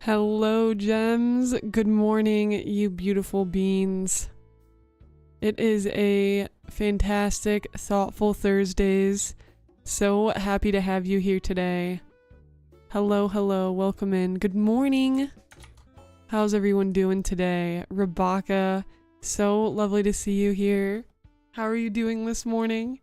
Hello, gems. Good morning, you beautiful beings. It is a fantastic, thoughtful Thursdays. So happy to have you here today. Hello, hello, welcome in. Good morning. How's everyone doing today? Rebecca, so lovely to see you here. How are you doing this morning?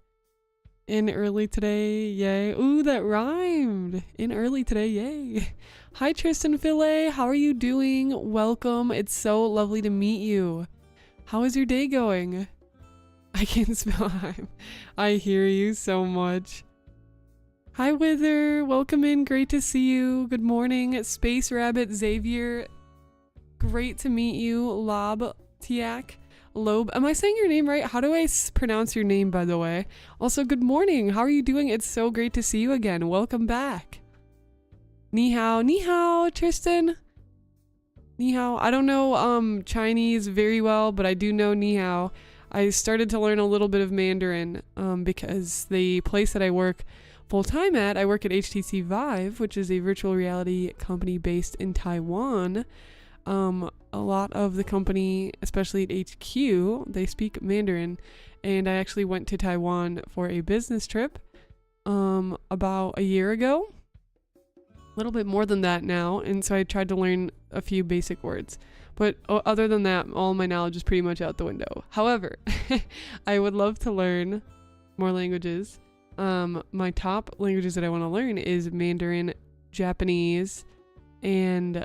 In early today, yay. Ooh, that rhymed. In early today, yay. Hi, Tristan Filet. How are you doing? Welcome. It's so lovely to meet you. How is your day going? I can't spell I hear you so much. Hi, Wither. Welcome in. Great to see you. Good morning. Space Rabbit Xavier. Great to meet you. Lob Tiak. Loeb. Am I saying your name right? How do I pronounce your name, by the way? Also, good morning. How are you doing? It's so great to see you again. Welcome back. Ni hao, Tristan. Ni hao. I don't know Chinese very well, but I do know ni hao. I started to learn a little bit of Mandarin because the place that I work full-time at, I work at HTC Vive, which is a virtual reality company based in Taiwan. A lot of the company, especially at HQ, they speak Mandarin, and I actually went to Taiwan for a business trip about a year ago, a little bit more than that now, and so I tried to learn a few basic words, but other than that, all my knowledge is pretty much out the window. However, I would love to learn more languages. My top languages that I want to learn is Mandarin, Japanese, and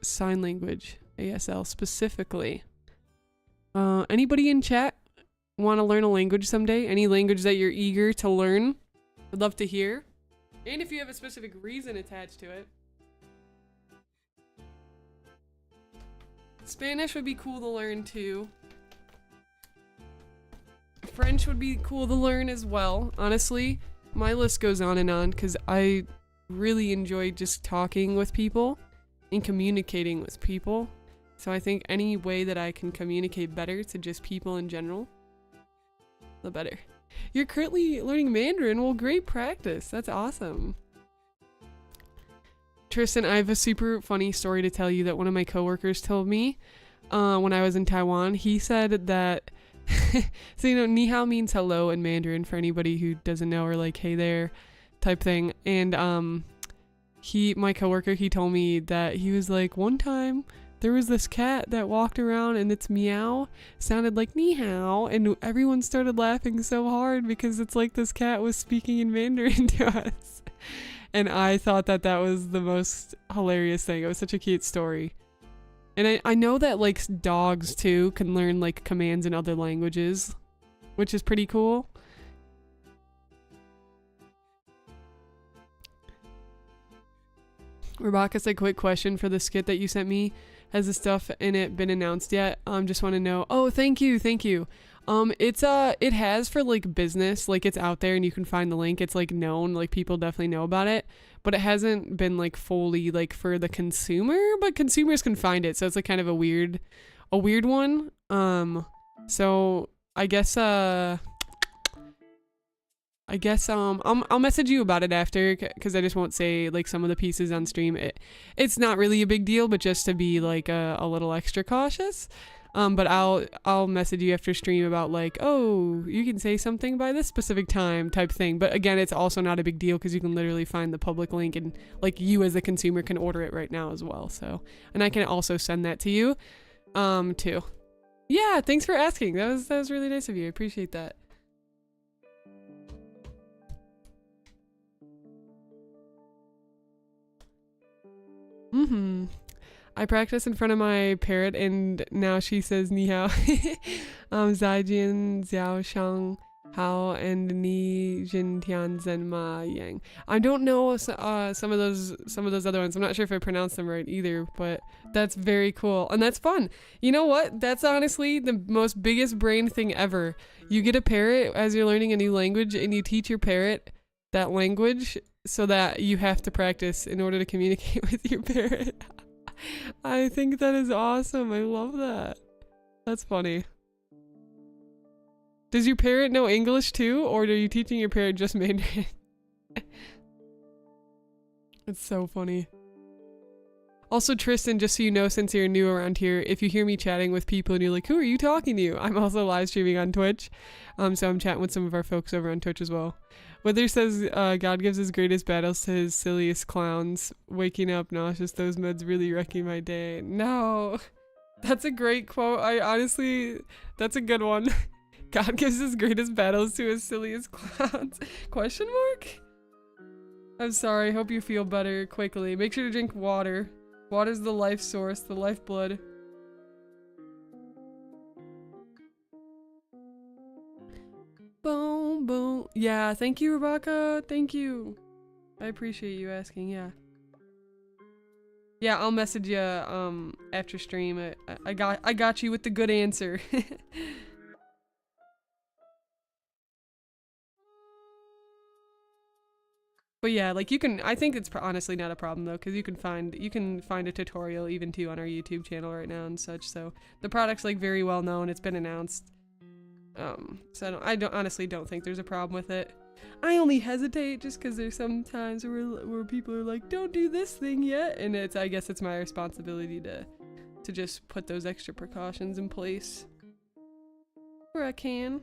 sign language, ASL specifically. Anybody in chat want to learn a language someday? Any language that you're eager to learn? I'd love to hear. And if you have a specific reason attached to it. Spanish would be cool to learn too. French would be cool to learn as well. Honestly, my list goes on because I really enjoy just talking with people and communicating with people. So I think any way that I can communicate better to just people in general, the better. You're currently learning Mandarin. Well, great practice. That's awesome. Tristan, I have a super funny story to tell you that one of my coworkers told me when I was in Taiwan. He said that so ni hao means hello in Mandarin for anybody who doesn't know, or like hey there type thing. And my coworker, he told me that he was like, one time there was this cat that walked around and its meow sounded like ni hao, and everyone started laughing so hard because it's like this cat was speaking in Mandarin to us. And I thought that that was the most hilarious thing. It was such a cute story. And I know that like dogs too can learn like commands in other languages, which is pretty cool. Rebecca said, quick question for the skit that you sent me. Has the stuff in it been announced yet? Just want to know. Oh, thank you. It has for like business, like it's out there and you can find the link. It's like known, like people definitely know about it, but it hasn't been like fully like for the consumer, but consumers can find it. So it's like kind of a weird one. So I guess I'll message you about it after, because I just won't say like some of the pieces on stream. It's not really a big deal, but just to be like a little extra cautious. But I'll message you after stream about like, oh, you can say something by this specific time type thing. But again, it's also not a big deal because you can literally find the public link, and like you as a consumer can order it right now as well. So, and I can also send that to you, too. Yeah, thanks for asking. That was really nice of you. I appreciate that. I practice in front of my parrot, and now she says ni hao. Zaijian, Xiao Shang, Hao, and Ni Jin Tian Zen Ma Yang. I don't know some of those other ones. I'm not sure if I pronounced them right either, but that's very cool. And that's fun. You know what? That's honestly the most biggest brain thing ever. You get a parrot as you're learning a new language, and you teach your parrot that language so that you have to practice in order to communicate with your parrot. I think that is awesome. I love that. That's funny. Does your parrot know English too, or are you teaching your parrot just Mandarin? It's so funny. Also, Tristan, just so you know, since you're new around here, if you hear me chatting with people and you're like, who are you talking to? I'm also live streaming on Twitch. So I'm chatting with some of our folks over on Twitch as well. Wither says, God gives his greatest battles to his silliest clowns. Waking up nauseous, those meds really wrecking my day. No, that's a great quote. That's a good one. God gives his greatest battles to his silliest clowns. Question mark? I'm sorry, hope you feel better quickly. Make sure to drink water. Water's the life source, the lifeblood. Boom, boom. Yeah, thank you, Rebecca. Thank you. I appreciate you asking, yeah. Yeah, I'll message you after stream. I got you with the good answer. But yeah, like you can, I think it's honestly not a problem though, because you can find a tutorial even too on our YouTube channel right now and such. So the product's like very well known. It's been announced. So I honestly don't think there's a problem with it. I only hesitate just because there's some times where people are like, don't do this thing yet, and I guess it's my responsibility to just put those extra precautions in place where I can.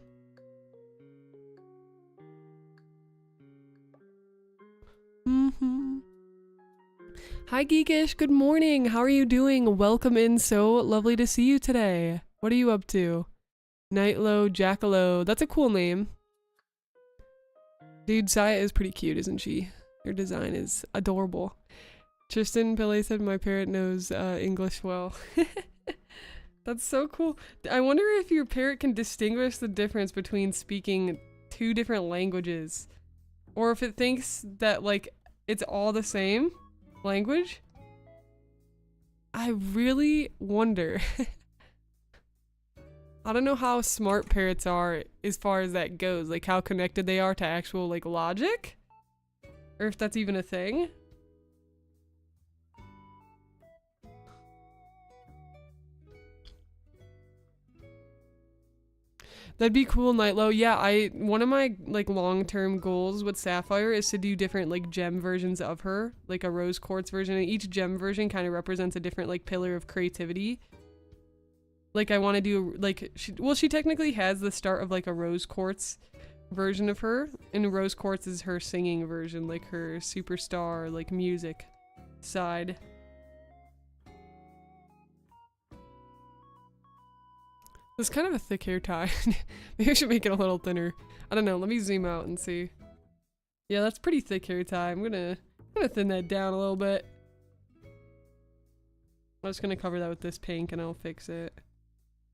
Hi Geekish, good morning. How are you doing? Welcome in. So lovely to see you today. What are you up to? Nightlow Jackalow. That's a cool name. Dude, Saya is pretty cute, isn't she? Her design is adorable. Tristan Pillay said my parrot knows English well. That's so cool. I wonder if your parrot can distinguish the difference between speaking two different languages. Or if it thinks that like it's all the same language. I really wonder. I don't know how smart parrots are as far as that goes, like how connected they are to actual like logic, or if that's even a thing. That'd be cool, Nightlow. Yeah, one of my like long-term goals with Sapphire is to do different like gem versions of her, like a rose quartz version, and each gem version kind of represents a different like pillar of creativity. Like I want to do like she technically has the start of like a rose quartz version of her, and rose quartz is her singing version, like her superstar like music side. It's kind of a thick hair tie. Maybe I should make it a little thinner. I don't know. Let me zoom out and see. Yeah, that's pretty thick hair tie. I'm gonna thin that down a little bit. I'm just gonna cover that with this pink and I'll fix it.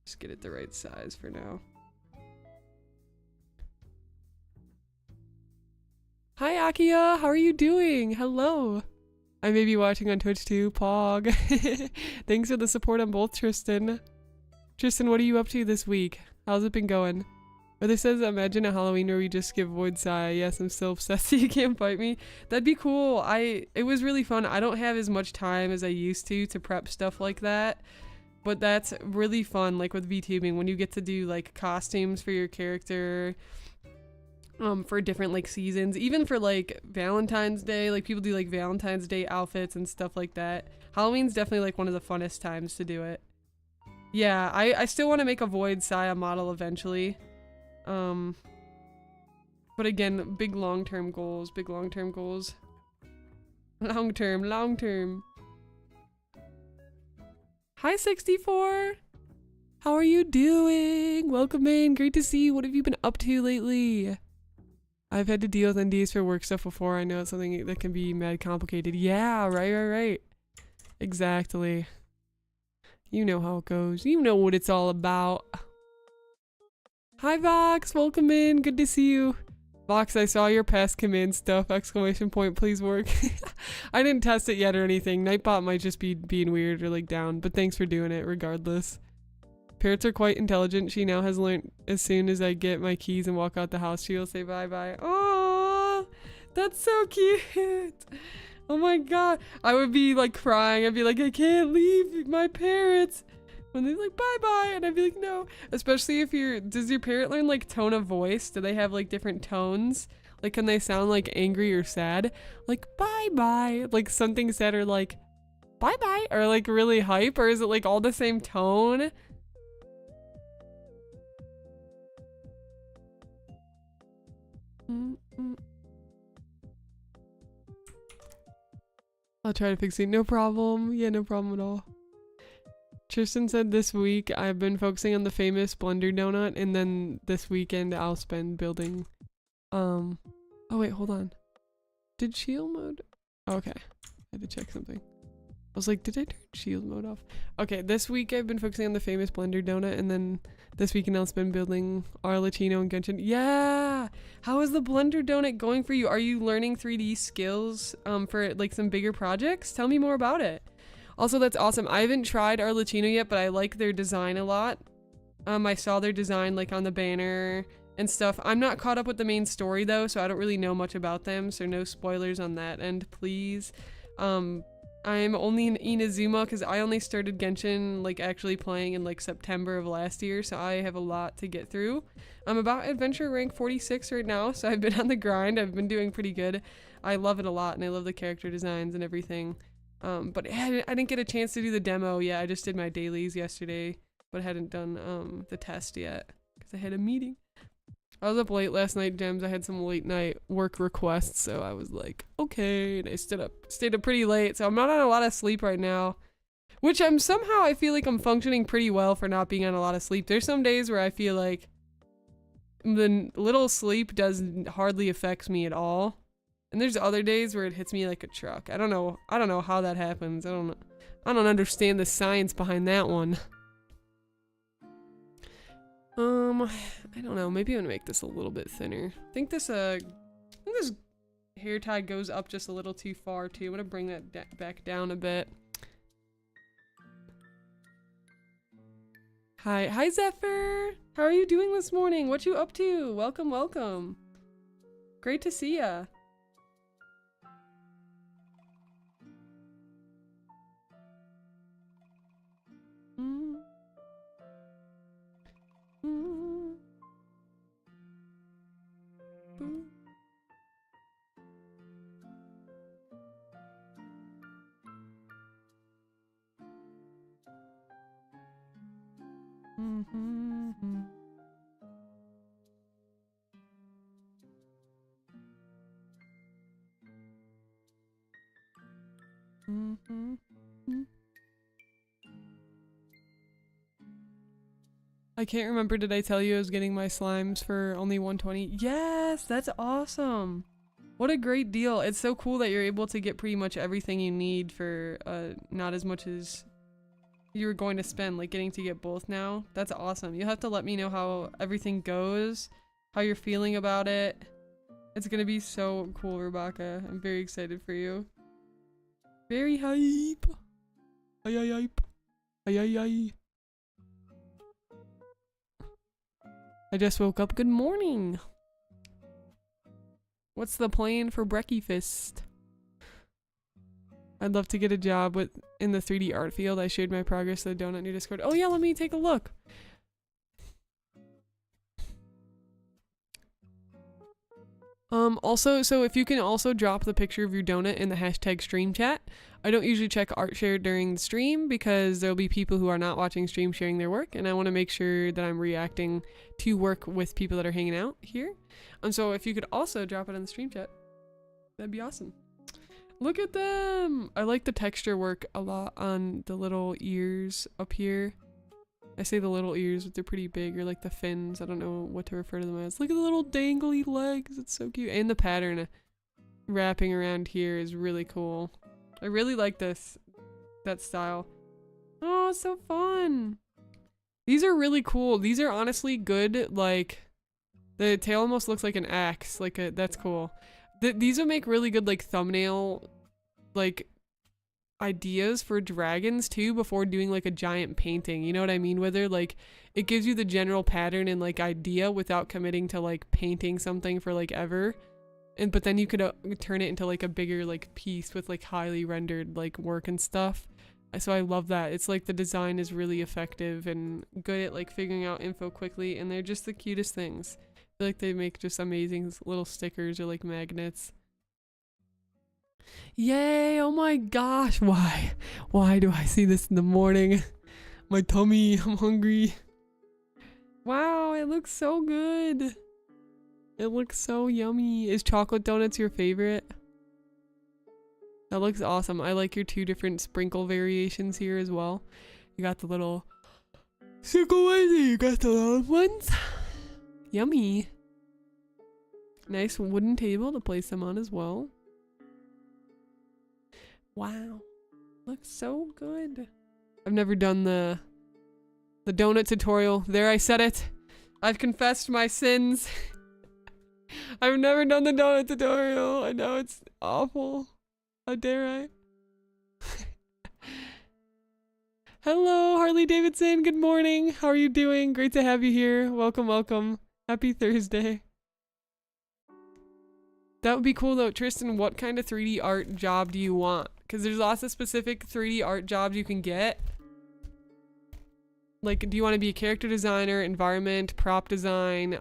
Just get it the right size for now. Hi Akia, how are you doing? Hello. I may be watching on Twitch too. Pog. Thanks for the support on both, Tristan. Tristan, what are you up to this week? How's it been going? Whether says, imagine a Halloween where we just give Void Sigh. Yes, I'm still obsessed so you can't fight me. That'd be cool. It was really fun. I don't have as much time as I used to prep stuff like that. But that's really fun, like with VTubing, when you get to do like costumes for your character, for different like seasons, even for like Valentine's Day, like people do like Valentine's Day outfits and stuff like that. Halloween's definitely like one of the funnest times to do it. Yeah, I still want to make a Void Saya model eventually. But again, big long-term goals, big long-term goals. Long-term. Hi 64! How are you doing? Welcome in, great to see you. What have you been up to lately? I've had to deal with NDAs for work stuff before. I know it's something that can be mad complicated. Yeah, right. Exactly. You know how it goes. You know what it's all about. Hi Vox, welcome in. Good to see you. Vox, I saw your past command stuff. Exclamation point, please work. I didn't test it yet or anything. Nightbot might just be being weird or like down, but thanks for doing it regardless. Parrots are quite intelligent. She now has learned as soon as I get my keys and walk out the house, she'll say bye-bye. Aww, that's so cute. Oh my god. I would be like crying. I'd be like, I can't leave my parents. When they're like, bye-bye. And I'd be like, no. Especially if does your parrot learn like tone of voice? Do they have like different tones? Like, can they sound like angry or sad? Like, bye-bye. Like something sad or like, bye-bye or like really hype, or is it like all the same tone? I'll try to fix it. No problem. Yeah, no problem at all. Tristan said this week I've been focusing on the famous Blender donut, and then this weekend I'll spend building. Oh wait, hold on. Did shield mode? Okay, I had to check something. I was like, did I turn shield mode off? Okay, this week I've been focusing on the famous Blender donut, and then this weekend I'll spend building our Latino and Genshin. Yeah! How is the Blender donut going for you? Are you learning 3D skills for like some bigger projects? Tell me more about it. Also, that's awesome. I haven't tried our Latino yet, but I like their design a lot. I saw their design like on the banner and stuff. I'm not caught up with the main story though, so I don't really know much about them, so no spoilers on that end, please. I'm only in Inazuma because I only started Genshin like actually playing in like September of last year, so I have a lot to get through. I'm about adventure rank 46 right now, so I've been on the grind. I've been doing pretty good. I love it a lot, and I love the character designs and everything. But I didn't get a chance to do the demo yet. I just did my dailies yesterday, but I hadn't done the test yet because I had a meeting. I was up late last night, Gems. I had some late night work requests, so I was like, okay, and I stayed up pretty late, so I'm not on a lot of sleep right now, which I feel like I'm functioning pretty well for not being on a lot of sleep. There's some days where I feel like the little sleep hardly affects me at all, and there's other days where it hits me like a truck. I don't know how that happens. I don't understand the science behind that one. I don't know, maybe I'm gonna make this a little bit thinner. I think this hair tie goes up just a little too far too. I'm gonna bring that back down a bit. Hi Zephyr! How are you doing this morning? What you up to? Welcome, welcome. Great to see ya. I can't remember, did I tell you I was getting my slimes for only 120? Yes, that's awesome. What a great deal. It's so cool that you're able to get pretty much everything you need for not as much as you were going to spend, like getting to get both now. That's awesome. You'll have to let me know how everything goes, how you're feeling about it. It's gonna be so cool, Rebecca. I'm very excited for you. Very hype. Hype. Hype. I just woke up. Good morning. What's the plan for breakfast? I'd love to get a job in the 3D art field. I shared my progress to the donut in your Discord. Oh yeah, let me take a look. Also, so if you can also drop the picture of your donut in the hashtag stream chat. I don't usually check art share during the stream because there'll be people who are not watching stream sharing their work, and I want to make sure that I'm reacting to work with people that are hanging out here. And so if you could also drop it in the stream chat, that'd be awesome. Look at them! I like the texture work a lot on the little ears up here. I say the little ears, but they're pretty big, or like the fins. I don't know what to refer to them as. Look at the little dangly legs. It's so cute. And the pattern wrapping around here is really cool. I really like that style. Oh, it's so fun. These are really cool. These are honestly good. Like, the tail almost looks like an axe. That's cool. These would make really good, like, thumbnail, like, ideas for dragons too before doing like a giant painting. You know what I mean? Whether like it gives you the general pattern and like idea without committing to like painting something for like ever, but then you could turn it into like a bigger like piece with like highly rendered like work and stuff. So I love that. It's like the design is really effective and good at like figuring out info quickly, and they're just the cutest things. I feel like they make just amazing little stickers or like magnets. Yay! Oh my gosh! Why? Why do I see this in the morning? My tummy, I'm hungry. Wow, it looks so good. It looks so yummy. Is chocolate donuts your favorite? That looks awesome. I like your 2 different sprinkle variations here as well. You got the little circle ones and you got the long ones. Yummy. Nice wooden table to place them on as well. Wow. Looks so good. I've never done the donut tutorial. There, I said it. I've confessed my sins. I've never done the donut tutorial. I know it's awful. How dare I? Hello, Harley Davidson. Good morning. How are you doing? Great to have you here. Welcome, welcome. Happy Thursday. That would be cool though. Tristan, what kind of 3D art job do you want? Because there's lots of specific 3D art jobs you can get. Like, do you want to be a character designer, environment, prop design?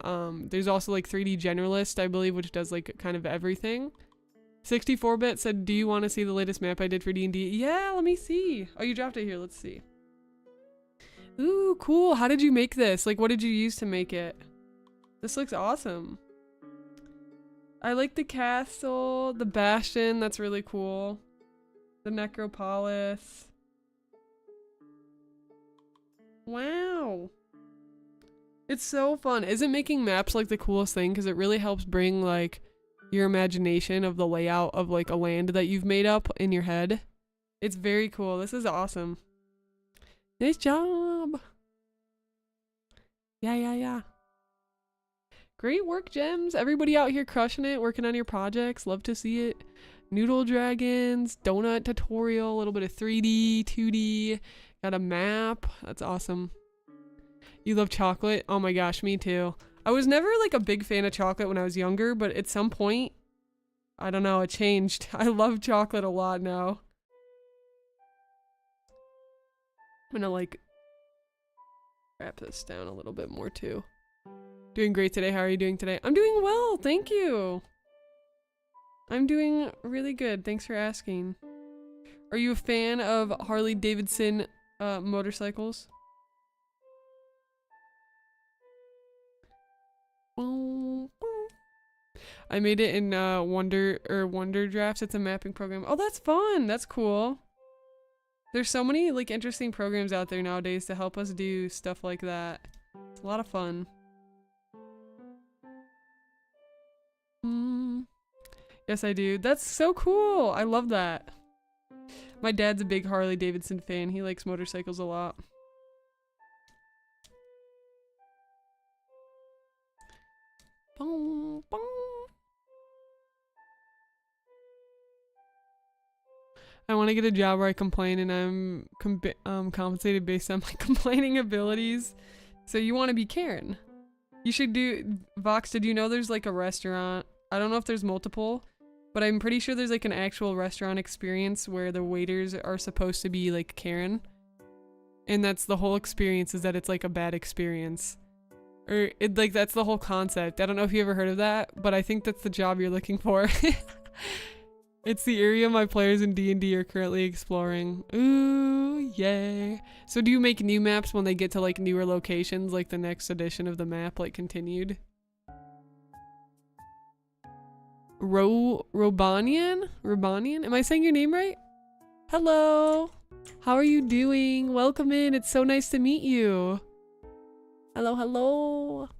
There's also like 3D generalist, I believe, which does like kind of everything. 64-bit said, do you want to see the latest map I did for D&D? Yeah, let me see. Oh, you dropped it here. Let's see. Ooh, cool. How did you make this? Like, what did you use to make it? This looks awesome. I like the castle, the bastion. That's really cool. The necropolis. Wow. It's so fun. Isn't making maps like the coolest thing? Because it really helps bring like your imagination of the layout of like a land that you've made up in your head. It's very cool. This is awesome. Nice job. Yeah. Great work, Gems. Everybody out here crushing it, working on your projects. Love to see it. Noodle dragons, donut tutorial, a little bit of 3D, 2D. Got a map. That's awesome. You love chocolate? Oh my gosh, me too. I was never like a big fan of chocolate when I was younger, but at some point, I don't know, it changed. I love chocolate a lot now. I'm gonna like wrap this down a little bit more too. Doing great today. How are you doing today? I'm doing well, thank you. I'm doing really good. Thanks for asking. Are you a fan of Harley Davidson motorcycles? I made it in Wonder Drafts. It's a mapping program. Oh, that's fun. That's cool. There's so many like interesting programs out there nowadays to help us do stuff like that. It's a lot of fun. Yes, I do. That's so cool. I love that. My dad's a big Harley Davidson fan. He likes motorcycles a lot. Boom, boom. I want to get a job where I complain and I'm compensated based on my complaining abilities. So you want to be Karen. You should do... Vox, did you know there's like a restaurant? I don't know if there's multiple, but I'm pretty sure there's like an actual restaurant experience where the waiters are supposed to be like Karen. And that's the whole experience, is that it's like a bad experience. Or it, like that's the whole concept. I don't know if you ever heard of that, but I think that's the job you're looking for. It's the area my players in D&D are currently exploring. Ooh, yay. So do you make new maps when they get to like newer locations, like the next edition of the map, like continued? Robanian? Am I saying your name right? Hello. How are you doing? Welcome in. It's so nice to meet you. Hello.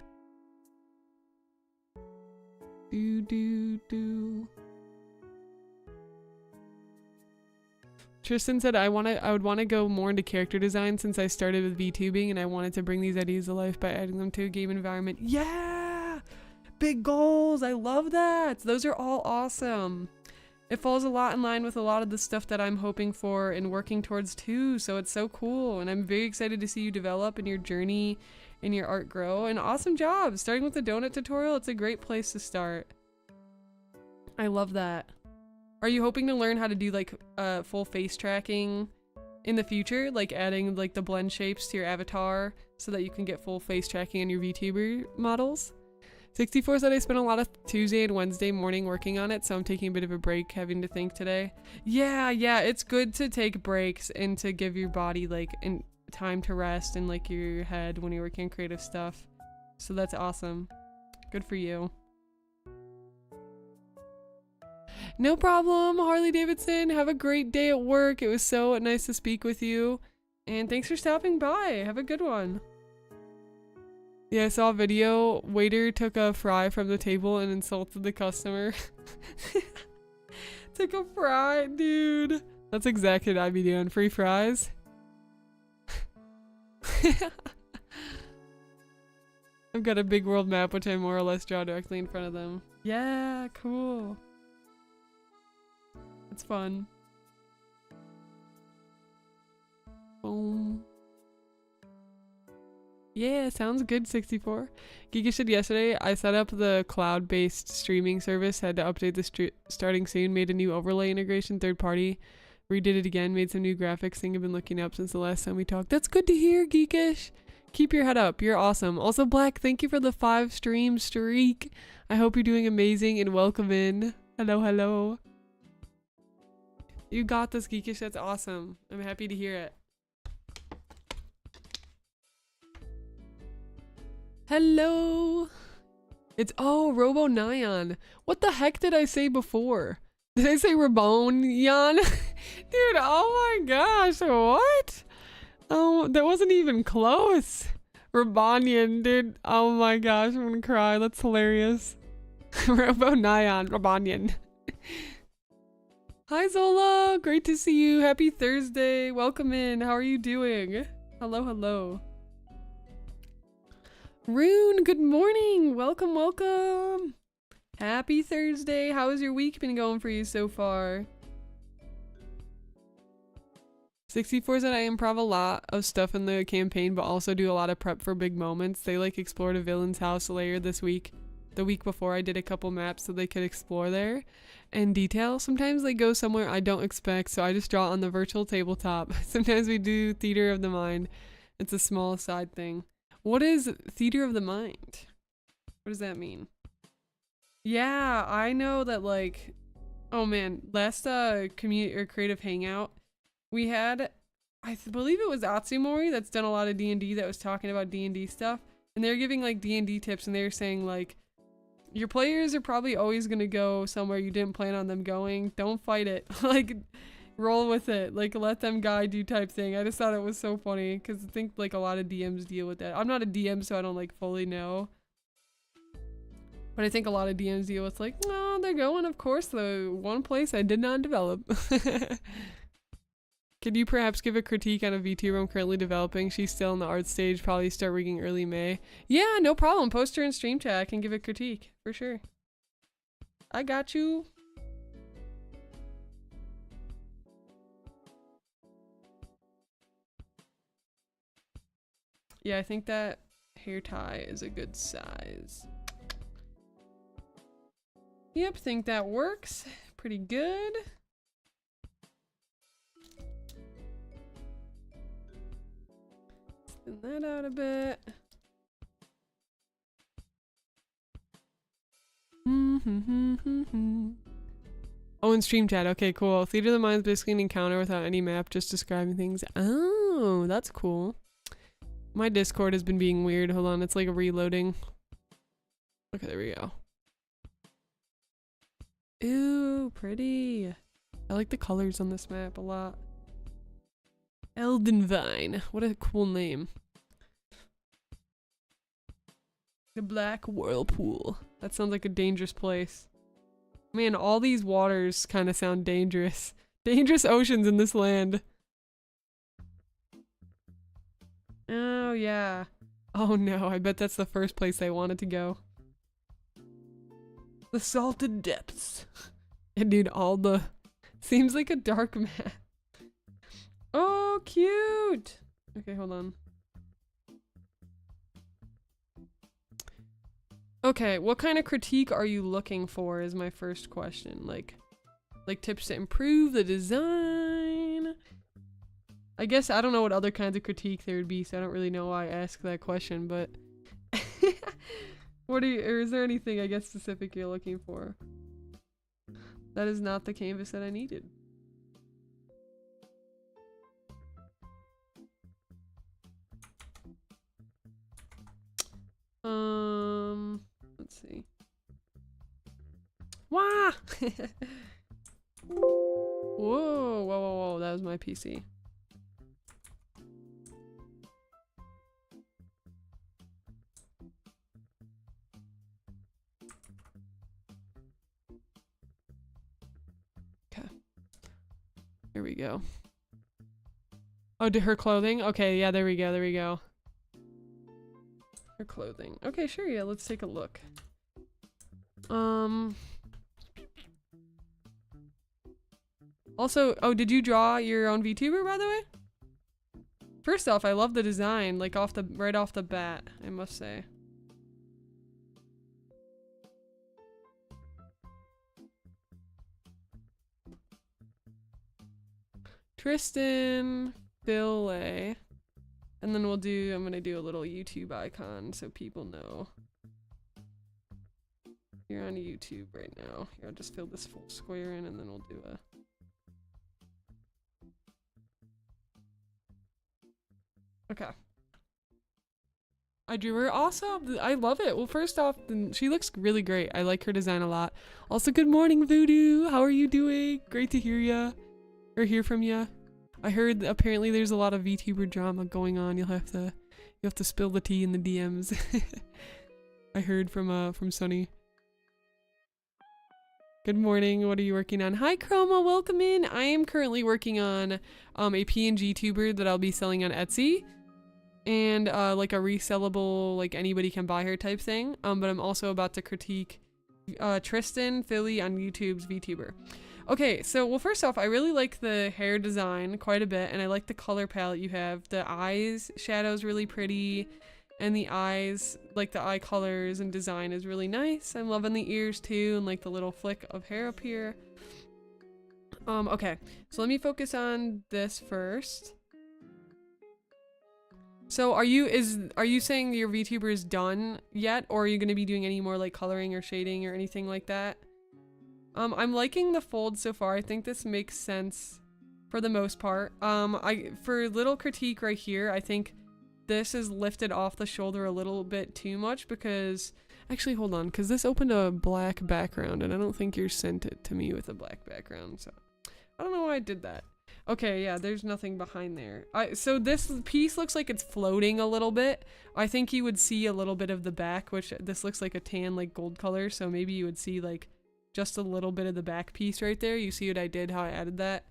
Do. Tristan said I would want to go more into character design since I started with VTubing and I wanted to bring these ideas to life by adding them to a game environment. Yeah! Big goals! I love that! Those are all awesome. It falls a lot in line with a lot of the stuff that I'm hoping for and working towards too, so it's so cool. And I'm very excited to see you develop in your journey and your art grow. And awesome job! Starting with the donut tutorial, it's a great place to start. I love that. Are you hoping to learn how to do like full face tracking in the future? Like adding like the blend shapes to your avatar so that you can get full face tracking on your VTuber models? 64 said I spent a lot of Tuesday and Wednesday morning working on it, so I'm taking a bit of a break, having to think today. Yeah, it's good to take breaks and to give your body like time to rest and like your head when you're working on creative stuff. So that's awesome. Good for you. No problem, Harley Davidson. Have a great day at work. It was so nice to speak with you. And thanks for stopping by. Have a good one. Yeah, I saw a video. Waiter took a fry from the table and insulted the customer. Took a fry, dude. That's exactly what I'd be doing. Free fries. I've got a big world map, which I more or less draw directly in front of them. Yeah, cool. It's fun. Boom. Yeah, sounds good, 64. Giga said yesterday, I set up the cloud-based streaming service, had to update the starting soon, made a new overlay integration, third party, redid it again, made some new graphics, thing I've been looking up since the last time we talked. That's good to hear, Geekish. Keep your head up, you're awesome. Also, Black, thank you for the 5 stream streak. I hope you're doing amazing and welcome in. Hello, hello. You got this, Geekish, that's awesome. I'm happy to hear it. Hello. It's Robo Nyan. What the heck did I say before? Did I say Rabonian? Dude, oh my gosh, what? Oh, that wasn't even close. Rabonian, dude. Oh my gosh, I'm gonna cry. That's hilarious. Robo Nyan, Rabonian. Hi Zola, great to see you. Happy Thursday. Welcome in. How are you doing? Hello, hello. Rune, good morning. Welcome, welcome. Happy Thursday. How has your week been going for you so far? 64 said I improv a lot of stuff in the campaign, but also do a lot of prep for big moments. They like explored a villain's house layer this week. The week before I did a couple maps so they could explore there in detail. Sometimes they go somewhere I don't expect, so I just draw on the virtual tabletop. Sometimes we do theater of the mind. It's a small side thing. What is theater of the mind? What does that mean? Yeah, I know that like, oh man, last community or creative hangout, we had, I believe it was Atsumori that's done a lot of D&D that was talking about D&D stuff, and they're giving like D&D tips, and they were saying like, your players are probably always gonna go somewhere you didn't plan on them going. Don't fight it. Like, roll with it. Like, let them guide you type thing. I just thought it was so funny because I think like a lot of DMs deal with that. I'm not a DM, so I don't like fully know. But I think a lot of DMs deal with like, no, they're going, of course, the one place I did not develop. Could you perhaps give a critique on a VTuber I'm currently developing? She's still in the art stage, probably start rigging early May. Yeah, no problem. Post her in stream chat. I can give a critique, for sure. I got you. Yeah, I think that hair tie is a good size. Yep, think that works. Pretty good. Thin that out a bit. Oh, in stream chat. Okay, cool. Theater of the Mind is basically an encounter without any map, just describing things. Oh, that's cool. My Discord has been being weird. Hold on, it's like reloading. Okay, there we go. Ooh, pretty. I like the colors on this map a lot. Eldenvine. What a cool name. The Black Whirlpool. That sounds like a dangerous place. Man, all these waters kind of sound dangerous. Dangerous oceans in this land. Oh, yeah. Oh no, I bet that's the first place I wanted to go. The Salted Depths. And dude, all the... Seems like a dark map. Oh, cute! Okay, hold on. Okay, what kind of critique are you looking for is my first question. Like tips to improve the design? I guess I don't know what other kinds of critique there would be, so I don't really know why I asked that question, but... What are you, or is there anything, I guess, specific you're looking for? That is not the canvas that I needed. Let's see. Wah! Whoa, whoa, whoa, whoa, that was my PC. Okay. Here we go. Oh, to her clothing? Okay, yeah, there we go, there we go. Her clothing. Okay, sure, yeah, let's take a look. Also, oh, did you draw your own VTuber, by the way? First off, I love the design, like right off the bat, I must say. Tristan, Bill A. And then I'm gonna do a little YouTube icon so people know. You're on YouTube right now. Here, I'll just fill this full square in and then we'll do a... Okay. I drew her. Awesome. I love it. Well, first off, she looks really great. I like her design a lot. Also, good morning, Voodoo. How are you doing? Great to hear ya. Or hear from ya. I heard apparently there's a lot of VTuber drama going on. You'll have to spill the tea in the DMs. I heard from Sunny. Good morning. What are you working on? Hi, Chroma. Welcome in. I am currently working on a PNG tuber that I'll be selling on Etsy. And like a resellable, like anybody can buy her type thing. But I'm also about to critique Tristan Philly on YouTube's VTuber. Okay, so well, first off, I really like the hair design quite a bit, and I like the color palette you have. The eyes shadow's really pretty, and the eyes, like the eye colors and design is really nice. I'm loving the ears too, and like the little flick of hair up here. Okay, so let me focus on this first. So are you saying your VTuber is done yet, or are you going to be doing any more like coloring or shading or anything like that? I'm liking the fold so far. I think this makes sense for the most part. For a little critique right here, I think this is lifted off the shoulder a little bit too much because, actually hold on, because this opened a black background and I don't think you sent it to me with a black background, so I don't know why I did that. Okay, yeah, there's nothing behind there. So this piece looks like it's floating a little bit. I think you would see a little bit of the back, which this looks like a tan, like gold color, so maybe you would see like just a little bit of the back piece right there. You see what I did, how I added that?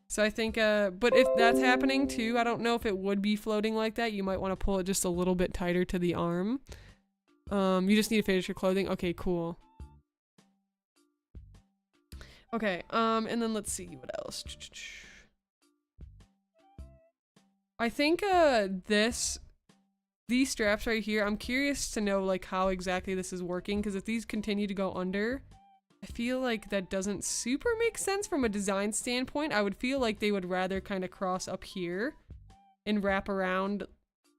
So I think, but if that's happening too, I don't know if it would be floating like that. You might want to pull it just a little bit tighter to the arm. You just need to finish your clothing. Okay, cool. Okay, and then let's see what else. I think, these straps right here, I'm curious to know like how exactly this is working, because if these continue to go under, I feel like that doesn't super make sense from a design standpoint. I would feel like they would rather kind of cross up here and wrap around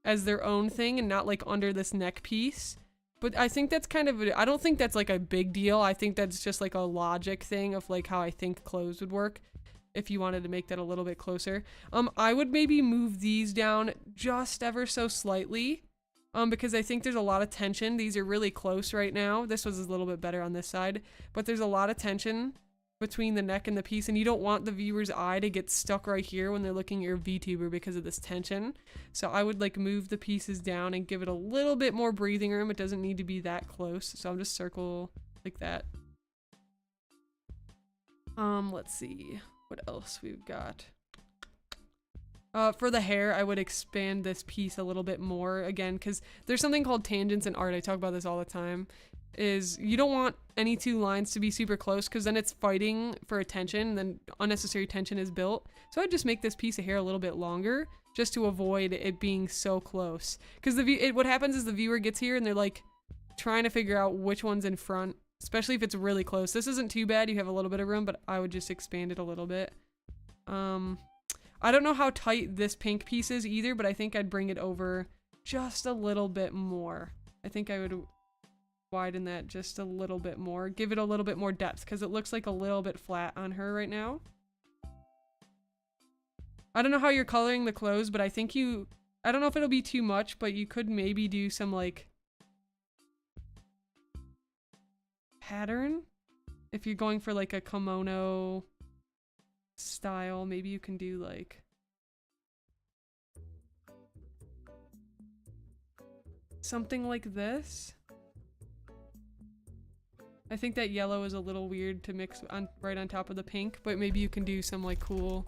as their own thing and not like under this neck piece. But I think that's kind of, I don't think that's like a big deal. I think that's just like a logic thing of like how I think clothes would work if you wanted to make that a little bit closer. I would maybe move these down just ever so slightly. Because I think there's a lot of tension. These are really close right now. This was a little bit better on this side, but there's a lot of tension between the neck and the piece, and you don't want the viewer's eye to get stuck right here when they're looking at your VTuber because of this tension. So I would like move the pieces down and give it a little bit more breathing room. It doesn't need to be that close. So I'm just circle like that. Let's see what else we've got. For the hair, I would expand this piece a little bit more, again, because there's something called tangents in art. I talk about this all the time. Is you don't want any two lines to be super close, because then it's fighting for attention, and then unnecessary tension is built. So I'd just make this piece of hair a little bit longer, just to avoid it being so close. Because what happens is the viewer gets here, and they're like trying to figure out which one's in front, especially if it's really close. This isn't too bad. You have a little bit of room, but I would just expand it a little bit. I don't know how tight this pink piece is either, but I think I'd bring it over just a little bit more. I think I would widen that just a little bit more. Give it a little bit more depth because it looks like a little bit flat on her right now. I don't know how you're coloring the clothes, but I think I don't know if it'll be too much, but you could maybe do some like pattern. If you're going for like a kimono style, maybe you can do like something like this. I think that yellow is a little weird to mix on right on top of the pink, but maybe you can do some like cool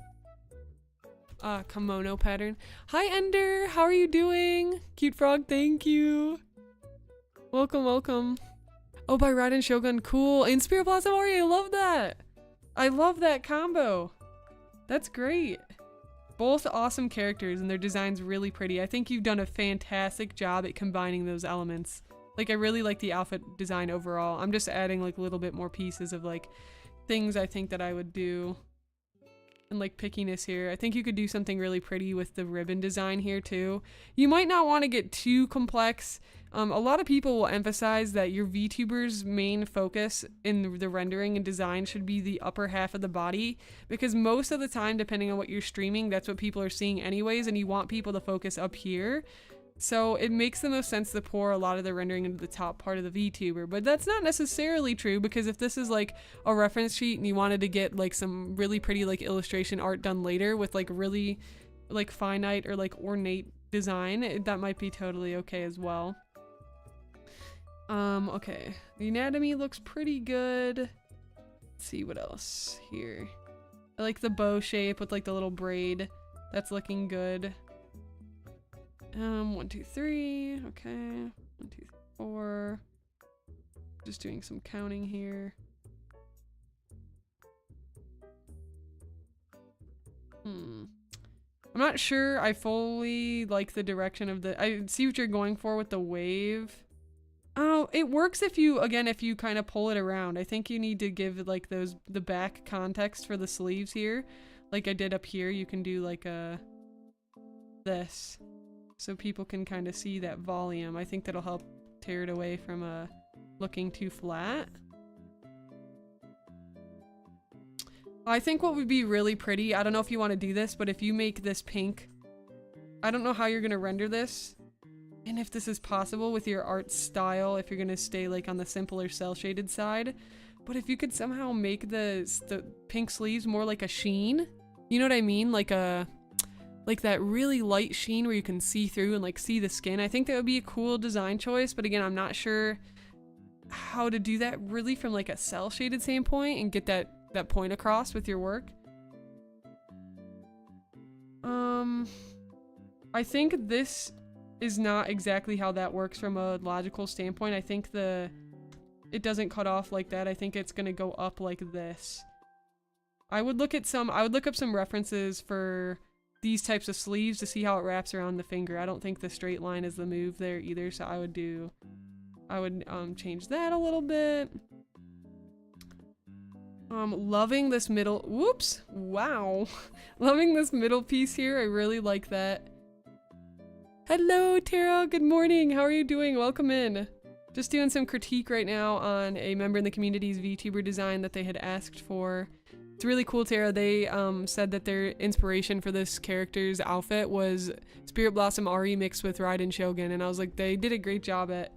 kimono pattern. Hi Ender, how are you doing? Cute frog, thank you. Welcome, welcome. Oh, by Raiden Shogun, cool. And Spirit Blossom Ori, I love that. I love that combo. That's great. Both awesome characters and their designs really pretty. I think you've done a fantastic job at combining those elements. Like, I really like the outfit design overall. I'm just adding like a little bit more pieces of like things I think that I would do. And like pickiness here. I think you could do something really pretty with the ribbon design here too. You might not want to get too complex. A lot of people will emphasize that your VTuber's main focus in the rendering and design should be the upper half of the body, because most of the time, depending on what you're streaming, that's what people are seeing anyways, and you want people to focus up here. So it makes the most sense to pour a lot of the rendering into the top part of the VTuber, but that's not necessarily true, because if this is like a reference sheet and you wanted to get like some really pretty like illustration art done later with like really like finite or like ornate design, that might be totally okay as well. Okay, the anatomy looks pretty good. Let's see what else here. I like the bow shape with like the little braid. That's looking good. 1, 2, 3. Okay. 1, 2, 3, 4. Just doing some counting here. I'm not sure I fully like the direction of the... I see what you're going for with the wave. Oh, it works if you kind of pull it around. I think you need to give like the back context for the sleeves here. Like I did up here, you can do like this. So people can kind of see that volume. I think that'll help tear it away from looking too flat. I think what would be really pretty, I don't know if you want to do this, but if you make this pink, I don't know how you're going to render this. And if this is possible with your art style, if you're going to stay like on the simpler cell shaded side. But if you could somehow make the pink sleeves more like a sheen, you know what I mean? Like that really light sheen where you can see through and like see the skin. I think that would be a cool design choice, but again, I'm not sure how to do that really from like a cell shaded standpoint and get that point across with your work. I think this is not exactly how that works from a logical standpoint. I think it doesn't cut off like that. I think it's gonna go up like this. I would look up some references for these types of sleeves to see how it wraps around the finger. I don't think the straight line is the move there either, so I would change that a little bit. Loving this middle, whoops, wow. Loving this middle piece here, I really like that. Hello, Tara, good morning, how are you doing? Welcome in. Just doing some critique right now on a member in the community's VTuber design that they had asked for. It's really cool, Tara. They said that their inspiration for this character's outfit was Spirit Blossom Ari mixed with Raiden Shogun, and I was like, they did a great job at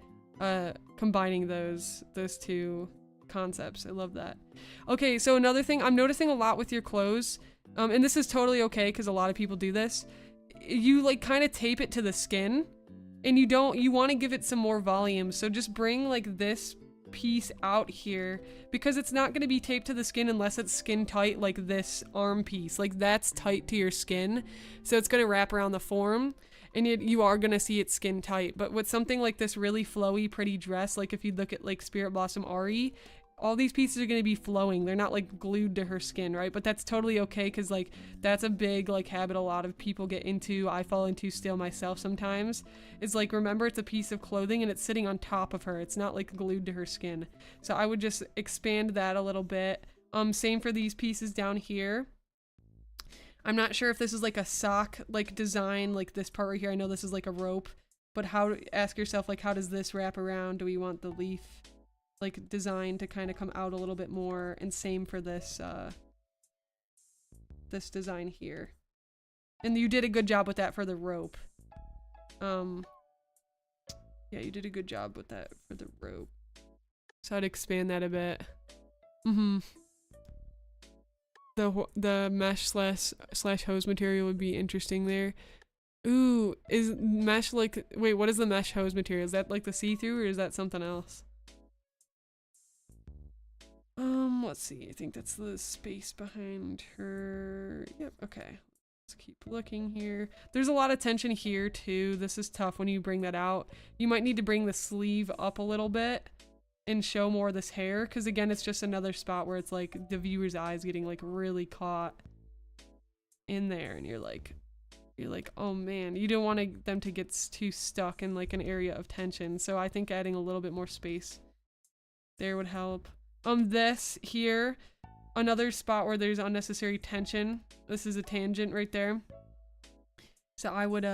combining those two concepts. I love that. Okay, so another thing I'm noticing a lot with your clothes, and this is totally okay because a lot of people do this, you like kind of tape it to the skin, and you want to give it some more volume, so just bring like this piece out here, because it's not going to be taped to the skin unless it's skin tight, like this arm piece, like that's tight to your skin, so it's going to wrap around the form, and you are going to see it skin tight. But with something like this really flowy pretty dress, like if you look at like Spirit Blossom Ari, all these pieces are going to be flowing. They're not like glued to her skin, right? But that's totally okay, because like that's a big like habit a lot of people get into. I fall into still myself sometimes. It's like, remember, it's a piece of clothing and it's sitting on top of her. It's not like glued to her skin. So I would just expand that a little bit. Same for these pieces down here. I'm not sure if this is like a sock like design, like this part right here. I know this is like a rope, but ask yourself, like, how does this wrap around? Do we want the leaf, like, design to kind of come out a little bit more? And same for this, this design here. And you did a good job with that for the rope. Yeah, you did a good job with that for the rope. So I'd expand that a bit. The mesh slash hose material would be interesting there. Ooh, is mesh like, wait, what is the mesh hose material? Is that like the see-through or is that something else? Let's see. I think that's the space behind her. Yep, okay. Let's keep looking here. There's a lot of tension here too. This is tough when you bring that out. You might need to bring the sleeve up a little bit and show more of this hair, because again, it's just another spot where it's like the viewer's eyes getting like really caught in there, and you're like, oh man, you don't want them to get too stuck in like an area of tension. So I think adding a little bit more space there would help. This here, another spot where there's unnecessary tension. This is a tangent right there. So I would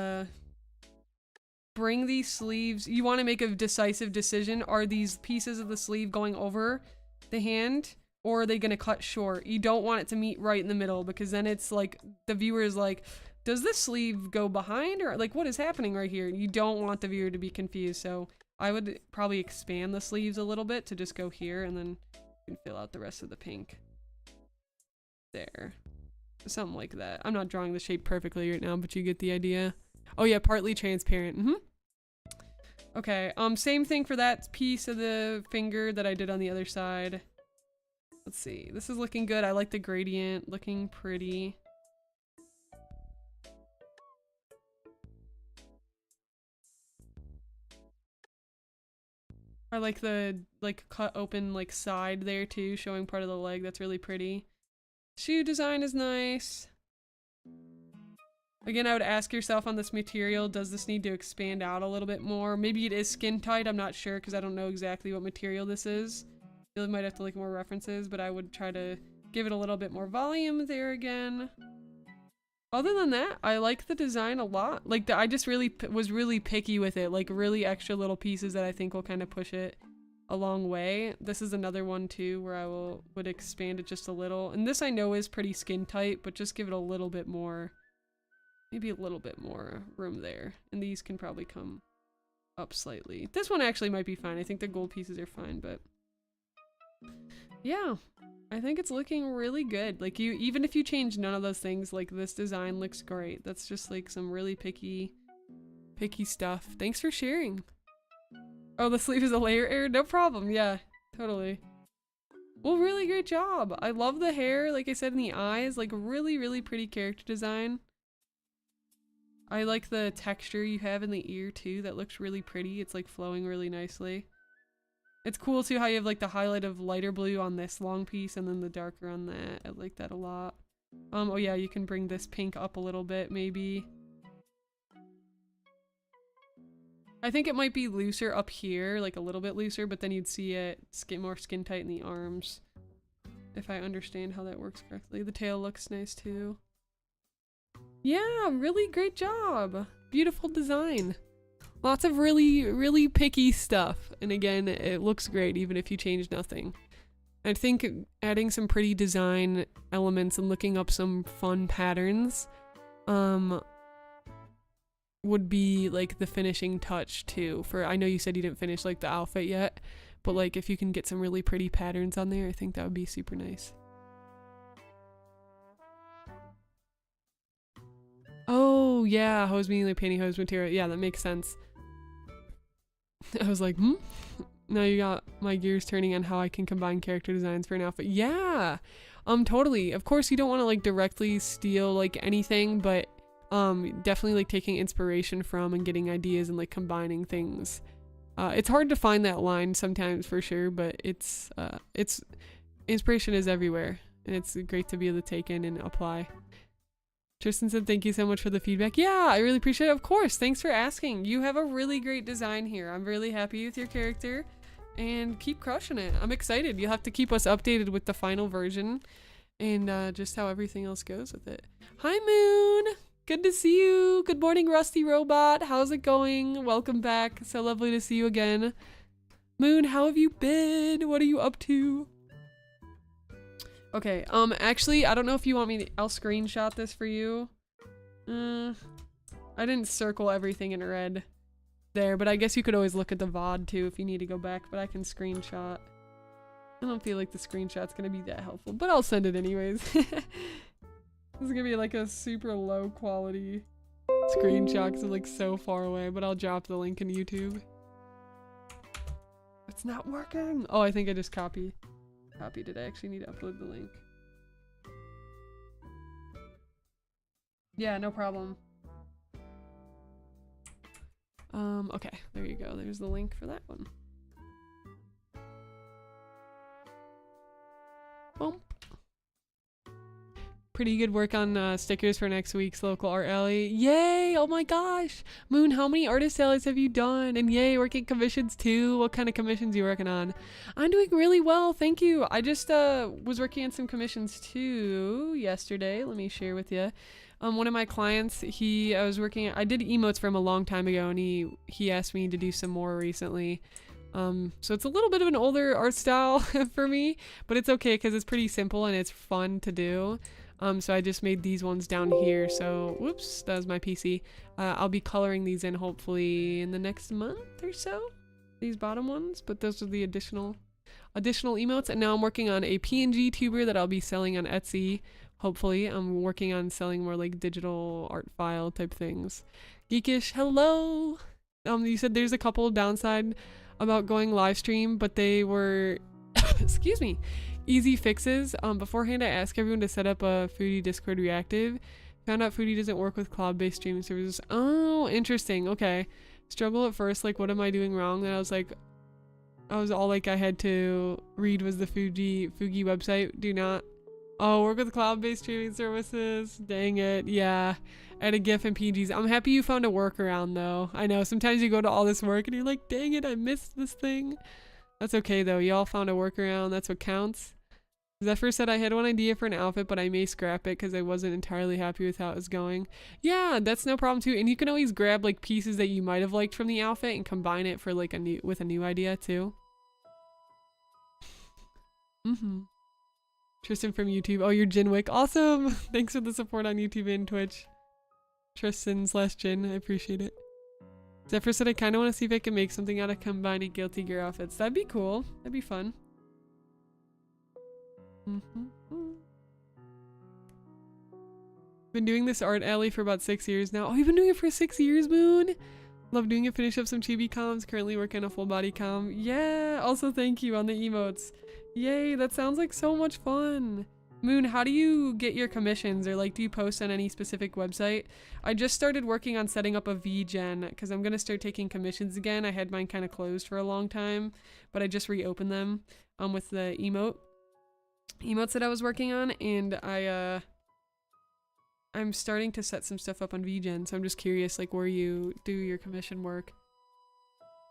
bring these sleeves. You want to make a decisive decision. Are these pieces of the sleeve going over the hand, or are they going to cut short? You don't want it to meet right in the middle, because then it's like the viewer is like, does this sleeve go behind, or like what is happening right here? You don't want the viewer to be confused. So I would probably expand the sleeves a little bit to just go here, and then you can fill out the rest of the pink there. Something like that. I'm not drawing the shape perfectly right now, but you get the idea. Oh yeah, partly transparent. Okay, same thing for that piece of the finger that I did on the other side. Let's see. This is looking good. I like the gradient, looking pretty. I like the cut open like side there too, showing part of the leg. That's really pretty. Shoe design is nice. Again, I would ask yourself on this material, does this need to expand out a little bit more? Maybe it is skin tight, I'm not sure, because I don't know exactly what material this is. You might have to look more references, but I would try to give it a little bit more volume there again. Other than that, I like the design a lot. Like, I just was really picky with it, like really extra little pieces that I think will kind of push it a long way. This is another one too where I would expand it just a little. And this I know is pretty skin tight, but just give it a little bit more, maybe a little bit more room there. And these can probably come up slightly. This one actually might be fine. I think the gold pieces are fine, but yeah, I think it's looking really good. Like, even if you change none of those things, like this design looks great. That's just like some really picky stuff. Thanks for sharing. Oh, the sleeve is a layer error? No problem. Yeah, totally. Well, really great job. I love the hair, like I said, in the eyes. Like, really, really pretty character design. I like the texture you have in the ear, too. That looks really pretty. It's, like, flowing really nicely. It's cool, too, how you have, like, the highlight of lighter blue on this long piece and then the darker on that. I like that a lot. Oh, yeah, you can bring this pink up a little bit, maybe. I think it might be looser up here, like a little bit looser, but then you'd see it more skin tight in the arms, if I understand how that works correctly. The tail looks nice too. Yeah, really great job. Beautiful design. Lots of really, really picky stuff. And again, it looks great even if you change nothing. I think adding some pretty design elements and looking up some fun patterns, would be like the finishing touch too. I know you said you didn't finish like the outfit yet, but like if you can get some really pretty patterns on there, I think that would be super nice. Oh yeah, hose meaning like pantyhose material. Yeah, that makes sense. I was like, Now you got my gears turning on how I can combine character designs for an outfit. Yeah, totally. Of course you don't want to like directly steal like anything, but definitely like taking inspiration from and getting ideas and like combining things. It's hard to find that line sometimes for sure, but it's inspiration is everywhere, and it's great to be able to take in and apply. Tristan said, thank you so much for the feedback. Yeah, I really appreciate it. Of course. Thanks for asking. You have a really great design here. I'm really happy with your character and keep crushing it. I'm excited. You'll have to keep us updated with the final version and just how everything else goes with it. Hi, Moon. Good to see you. Good morning, Rusty Robot. How's it going? Welcome back. So lovely to see you again. Moon, how have you been? What are you up to? Okay, actually, I don't know if you want me to, I'll screenshot this for you. I didn't circle everything in red there, but I guess you could always look at the VOD too if you need to go back, but I can screenshot. I don't feel like the screenshot's gonna be that helpful, but I'll send it anyways. This is gonna be like a super low quality screenshot because it's like so far away, but I'll drop the link in YouTube. It's not working! Oh, I think I just copied it. I actually need to upload the link. Yeah, no problem. Okay, there you go. There's the link for that one. Boom. Pretty good work on stickers for next week's local art alley. Yay! Oh my gosh! Moon, how many artist alleys have you done? And yay, working commissions too. What kind of commissions are you working on? I'm doing really well, thank you. I just was working on some commissions too yesterday. Let me share with you. One of my clients, I did emotes for him a long time ago, and he asked me to do some more recently. So it's a little bit of an older art style for me, but it's okay because it's pretty simple and it's fun to do. So I just made these ones down here. So, whoops, that was my PC. I'll be coloring these in hopefully in the next month or so. These bottom ones, but those are the additional emotes. And now I'm working on a PNG tuber that I'll be selling on Etsy. Hopefully, I'm working on selling more like digital art file type things. Geekish, hello. You said there's a couple downside about going live stream, but they were, excuse me, easy fixes. Beforehand, I asked everyone to set up a Foodie Discord reactive. Found out Foodie doesn't work with cloud-based streaming services. Oh, interesting. Okay. Struggle at first, like, what am I doing wrong? Then I was all like, I had to read was the Fuji website. Do not. Oh, work with cloud-based streaming services. Dang it. Yeah. Add a GIF and PNGs. I'm happy you found a workaround, though. I know, sometimes you go to all this work and you're like, dang it, I missed this thing. That's okay, though. Y'all found a workaround. That's what counts. Zephyr said I had one idea for an outfit, but I may scrap it because I wasn't entirely happy with how it was going. Yeah, that's no problem, too. And you can always grab, like, pieces that you might have liked from the outfit and combine it for, like, with a new idea, too. Tristan from YouTube. Oh, you're Jinwick. Awesome! Thanks for the support on YouTube and Twitch. Tristan/Jin. I appreciate it. Zephyr said I kind of want to see if I can make something out of combining Guilty Gear outfits. That'd be cool. That'd be fun. Been doing this art alley for about 6 years now. Oh, you've been doing it for 6 years, Moon? Love doing it. Finish up some chibi comms. Currently working on a full body comm. Yeah! Also, thank you on the emotes. Yay, that sounds like so much fun. Moon, how do you get your commissions, or like do you post on any specific website? I just started working on setting up a VGen because I'm gonna start taking commissions again. I had mine kind of closed for a long time, but I just reopened them with the emotes that I was working on, and I'm starting to set some stuff up on VGen, so I'm just curious like where you do your commission work.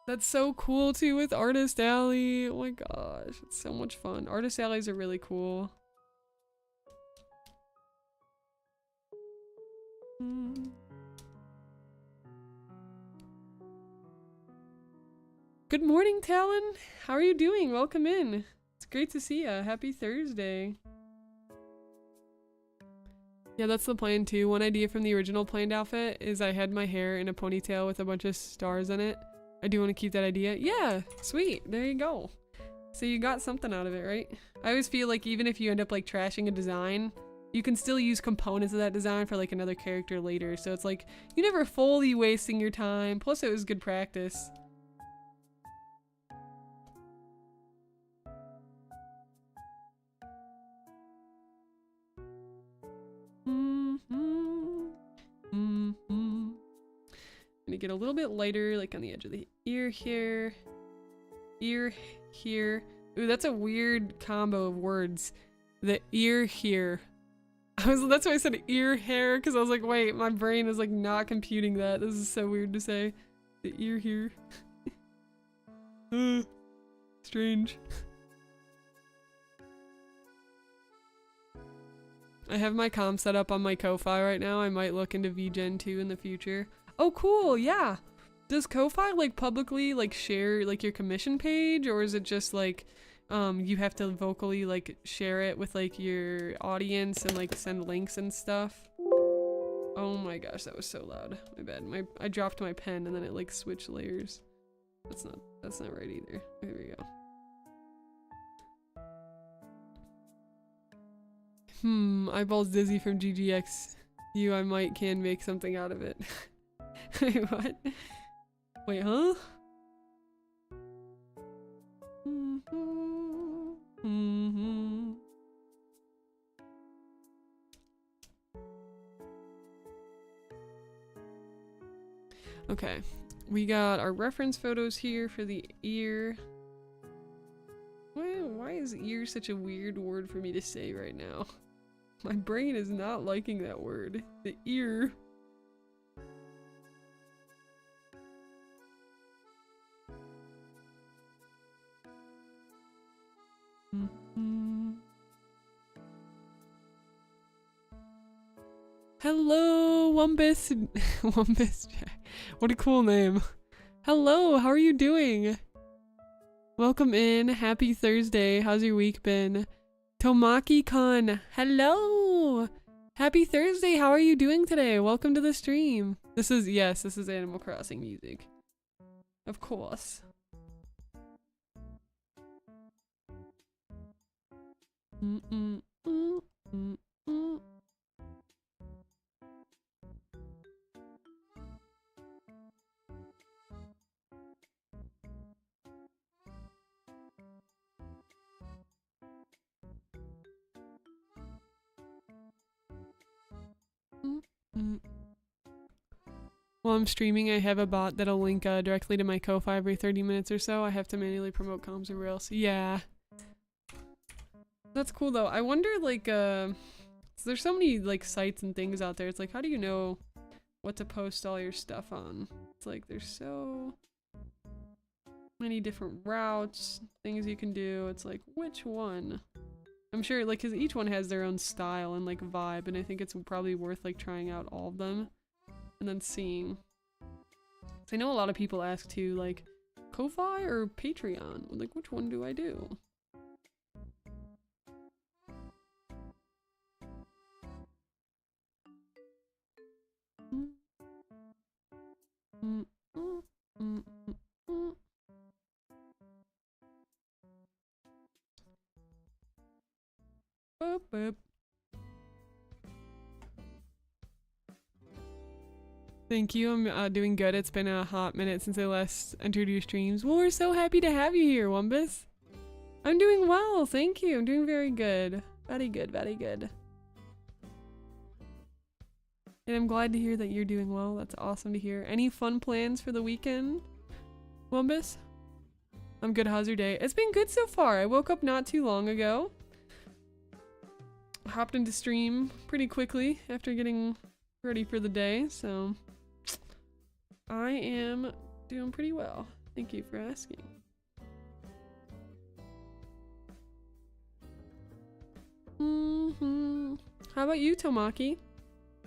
That's so cool too with Artist Alley. Oh my gosh, it's so much fun. Artist Alleys are really cool. Good morning, Talon. How are you doing? Welcome in. It's great to see ya. Happy Thursday. Yeah, that's the plan too. One idea from the original planned outfit is I had my hair in a ponytail with a bunch of stars in it. I do want to keep that idea. Yeah, sweet. There you go. So you got something out of it, right? I always feel like even if you end up like trashing a design, you can still use components of that design for like another character later. So it's like, you're never fully wasting your time. Plus it was good practice. Gonna get a little bit lighter, like on the edge of the ear here. Ear here. Ooh, that's a weird combo of words. The ear here. That's why I said ear hair, because I was like, wait, my brain is like not computing that. This is so weird to say. The ear here. Strange. I have my comm set up on my Ko-Fi right now. I might look into VGen 2 in the future. Oh, cool. Yeah. Does Ko-Fi like publicly like share like your commission page, or is it just like you have to vocally like share it with like your audience and like send links and stuff? Oh my gosh, that was so loud. My bad. I dropped my pen and then it like switched layers. That's not right either. There we go. Eyeballs dizzy from GGX. I might can make something out of it. Wait, what? Wait, huh? Okay, we got our reference photos here for the ear. Why is ear such a weird word for me to say right now? My brain is not liking that word. The ear. Hello, Wumbus. Wumbus Jack. What a cool name. Hello, how are you doing? Welcome in. Happy Thursday. How's your week been? Tomaki-kun. Hello. Happy Thursday. How are you doing today? Welcome to the stream. This is Animal Crossing music. Of course. While I'm streaming, I have a bot that'll link directly to my Ko-Fi every 30 minutes or so. I have to manually promote comms or else. Yeah. That's cool though. I wonder like, so there's so many like sites and things out there. It's like, how do you know what to post all your stuff on? It's like, there's so many different routes, things you can do. It's like, which one? I'm sure like, cause each one has their own style and like vibe, and I think it's probably worth like trying out all of them and then seeing. So I know a lot of people ask too, like, Ko-Fi or Patreon? Like, which one do I do? Boop, boop. Thank you. I'm doing good. It's been a hot minute since I last entered your streams. Well, we're so happy to have you here, Wumbus. I'm doing well. Thank you. I'm doing very good. Very good. Very good. And I'm glad to hear that you're doing well. That's awesome to hear. Any fun plans for the weekend, Wumbus? I'm good. How's your day? It's been good so far. I woke up not too long ago. Hopped into stream pretty quickly after getting ready for the day, so I am doing pretty well. Thank you for asking. How about you, Tomaki?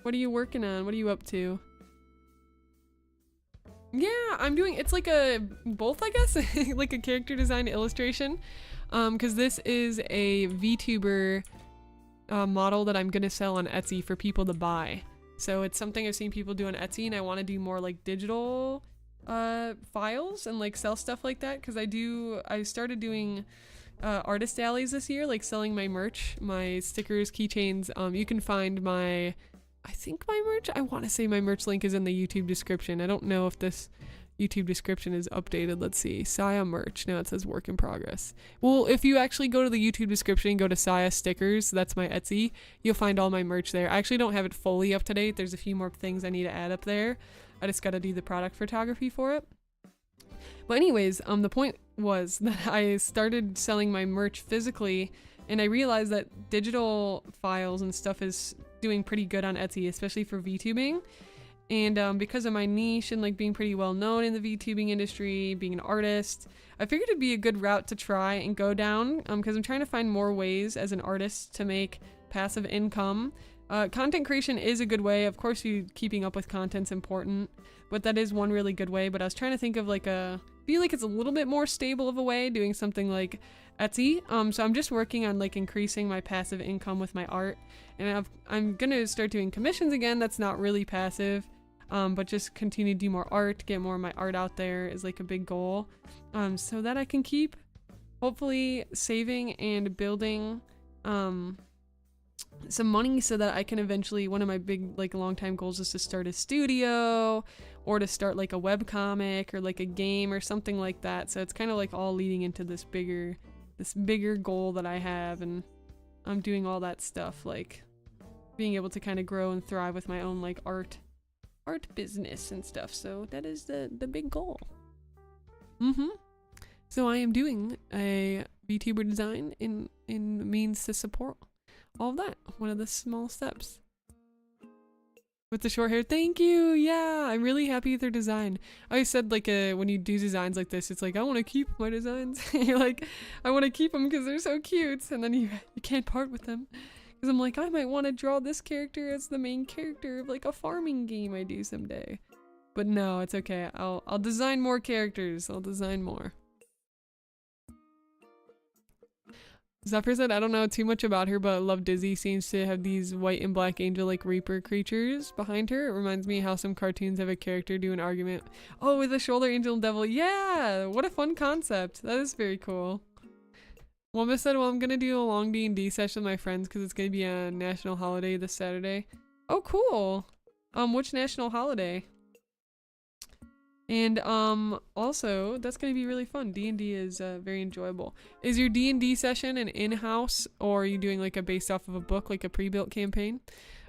What are you working on? What are you up to? Yeah, I'm doing, it's like a, both I guess, like a character design illustration, because this is a VTuber model that I'm gonna sell on Etsy for people to buy. So it's something I've seen people do on Etsy, and I want to do more like digital files and like sell stuff like that, because I started doing artist alleys this year, like selling my merch, my stickers, keychains. You can find my, I think my merch, I want to say my merch link is in the YouTube description. I don't know if this YouTube description is updated. Let's see. Saya merch. Now it says work in progress. Well, if you actually go to the YouTube description and go to Saya stickers, that's my Etsy, you'll find all my merch there. I actually don't have it fully up to date. There's a few more things I need to add up there. I just got to do the product photography for it. But anyways, the point was that I started selling my merch physically, and I realized that digital files and stuff is doing pretty good on Etsy, especially for VTubing. And because of my niche and like being pretty well known in the VTubing industry, being an artist, I figured it'd be a good route to try and go down, because I'm trying to find more ways as an artist to make passive income. Content creation is a good way. Of course, keeping up with content's important, but that is one really good way. But I was trying to think of like feel like it's a little bit more stable of a way, doing something like Etsy. So I'm just working on like increasing my passive income with my art, and I'm gonna start doing commissions again. That's not really passive, but just continue to do more art, get more of my art out there is like a big goal, so that I can keep hopefully saving and building some money so that I can eventually, one of my big like long time goals is to start a studio or to start like a webcomic or like a game or something like that. So it's kind of like all leading into this bigger goal that I have, and I'm doing all that stuff, like being able to kind of grow and thrive with my own like art business and stuff. So that is the big goal. So I am doing a VTuber design in means to support all of that. One of the small steps. With the short hair, thank you. Yeah, I'm really happy with their design. I always said like when you do designs like this, it's like I want to keep my designs. You're like, I want to keep them because they're so cute, and then you can't part with them. Because I'm like, I might want to draw this character as the main character of like a farming game I do someday. But no, it's okay. I'll design more characters. I'll design more. Zephyr said, I don't know too much about her, but I love Dizzy. Seems to have these white and black angel-like Reaper creatures behind her. It reminds me how some cartoons have a character do an argument. Oh, with a shoulder angel and devil. Yeah, what a fun concept. That is very cool. Wamba said, well, I'm going to do a long D&D session with my friends because it's going to be a national holiday this Saturday. Oh, cool. Which national holiday? And also that's going to be really fun. D&D is very enjoyable. Is your D&D session an in-house, or are you doing like a based off of a book, like a pre-built campaign?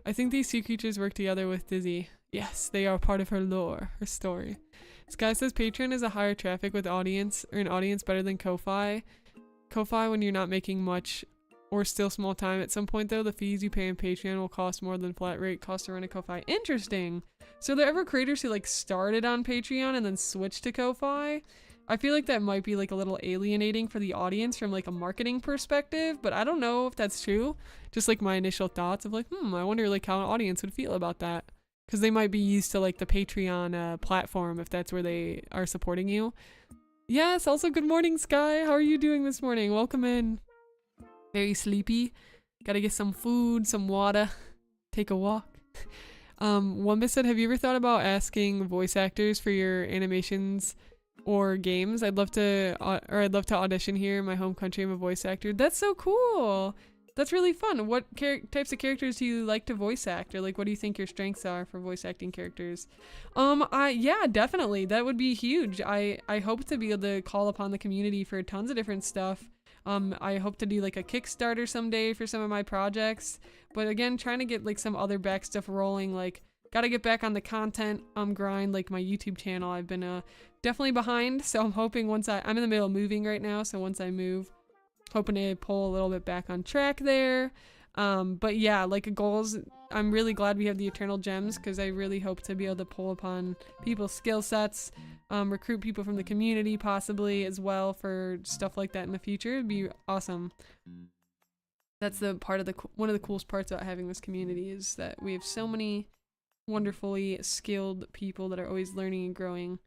I think these two creatures work together with Dizzy. Yes, they are part of her lore, her story. Sky says Patreon is a higher traffic with audience, or an audience better than Ko-Fi. Ko-Fi, when you're not making much or still small time. At some point though, the fees you pay on Patreon will cost more than flat rate cost to run a Ko-Fi. Interesting. So there ever creators who like started on Patreon and then switched to Ko-Fi? I feel like that might be like a little alienating for the audience from like a marketing perspective, but I don't know if that's true. Just like my initial thoughts of like, I wonder like how an audience would feel about that. Because they might be used to like the Patreon platform if that's where they are supporting you. Yes, also good morning, Sky. How are you doing this morning? Welcome in. Very sleepy. Gotta get some food, some water, take a walk. Wamba said, have you ever thought about asking voice actors for your animations or games? I'd love to audition here in my home country. I'm a voice actor. That's so cool. That's really fun. What types of characters do you like to voice act, or like what do you think your strengths are for voice acting characters? Yeah, definitely. That would be huge. I hope to be able to call upon the community for tons of different stuff. I hope to do like a Kickstarter someday for some of my projects, but again, trying to get like some other back stuff rolling, like gotta get back on the content grind, like my YouTube channel. I've been definitely behind, so I'm hoping I'm in the middle of moving right now, so once I move, hoping to pull a little bit back on track there. But yeah, like goals, I'm really glad we have the Eternal Gems because I really hope to be able to pull upon people's skill sets, recruit people from the community possibly as well for stuff like that in the future. It'd be awesome. That's the part of one of the coolest parts about having this community is that we have so many wonderfully skilled people that are always learning and growing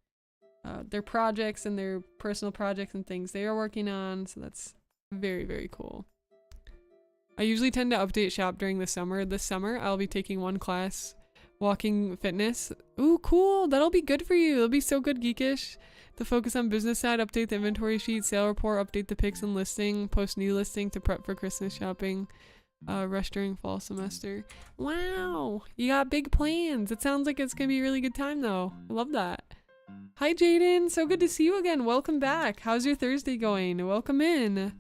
their projects and their personal projects and things they are working on. So that's very, very cool. I usually tend to update shop during the summer. This summer, I'll be taking one class, walking fitness. Ooh, cool. That'll be good for you. It'll be so good, Geekish. The focus on business side, update the inventory sheet, sale report, update the picks and listing, post new listing to prep for Christmas shopping, rush during fall semester. Wow. You got big plans. It sounds like it's going to be a really good time though. I love that. Hi, Jaden. So good to see you again. Welcome back. How's your Thursday going? Welcome in.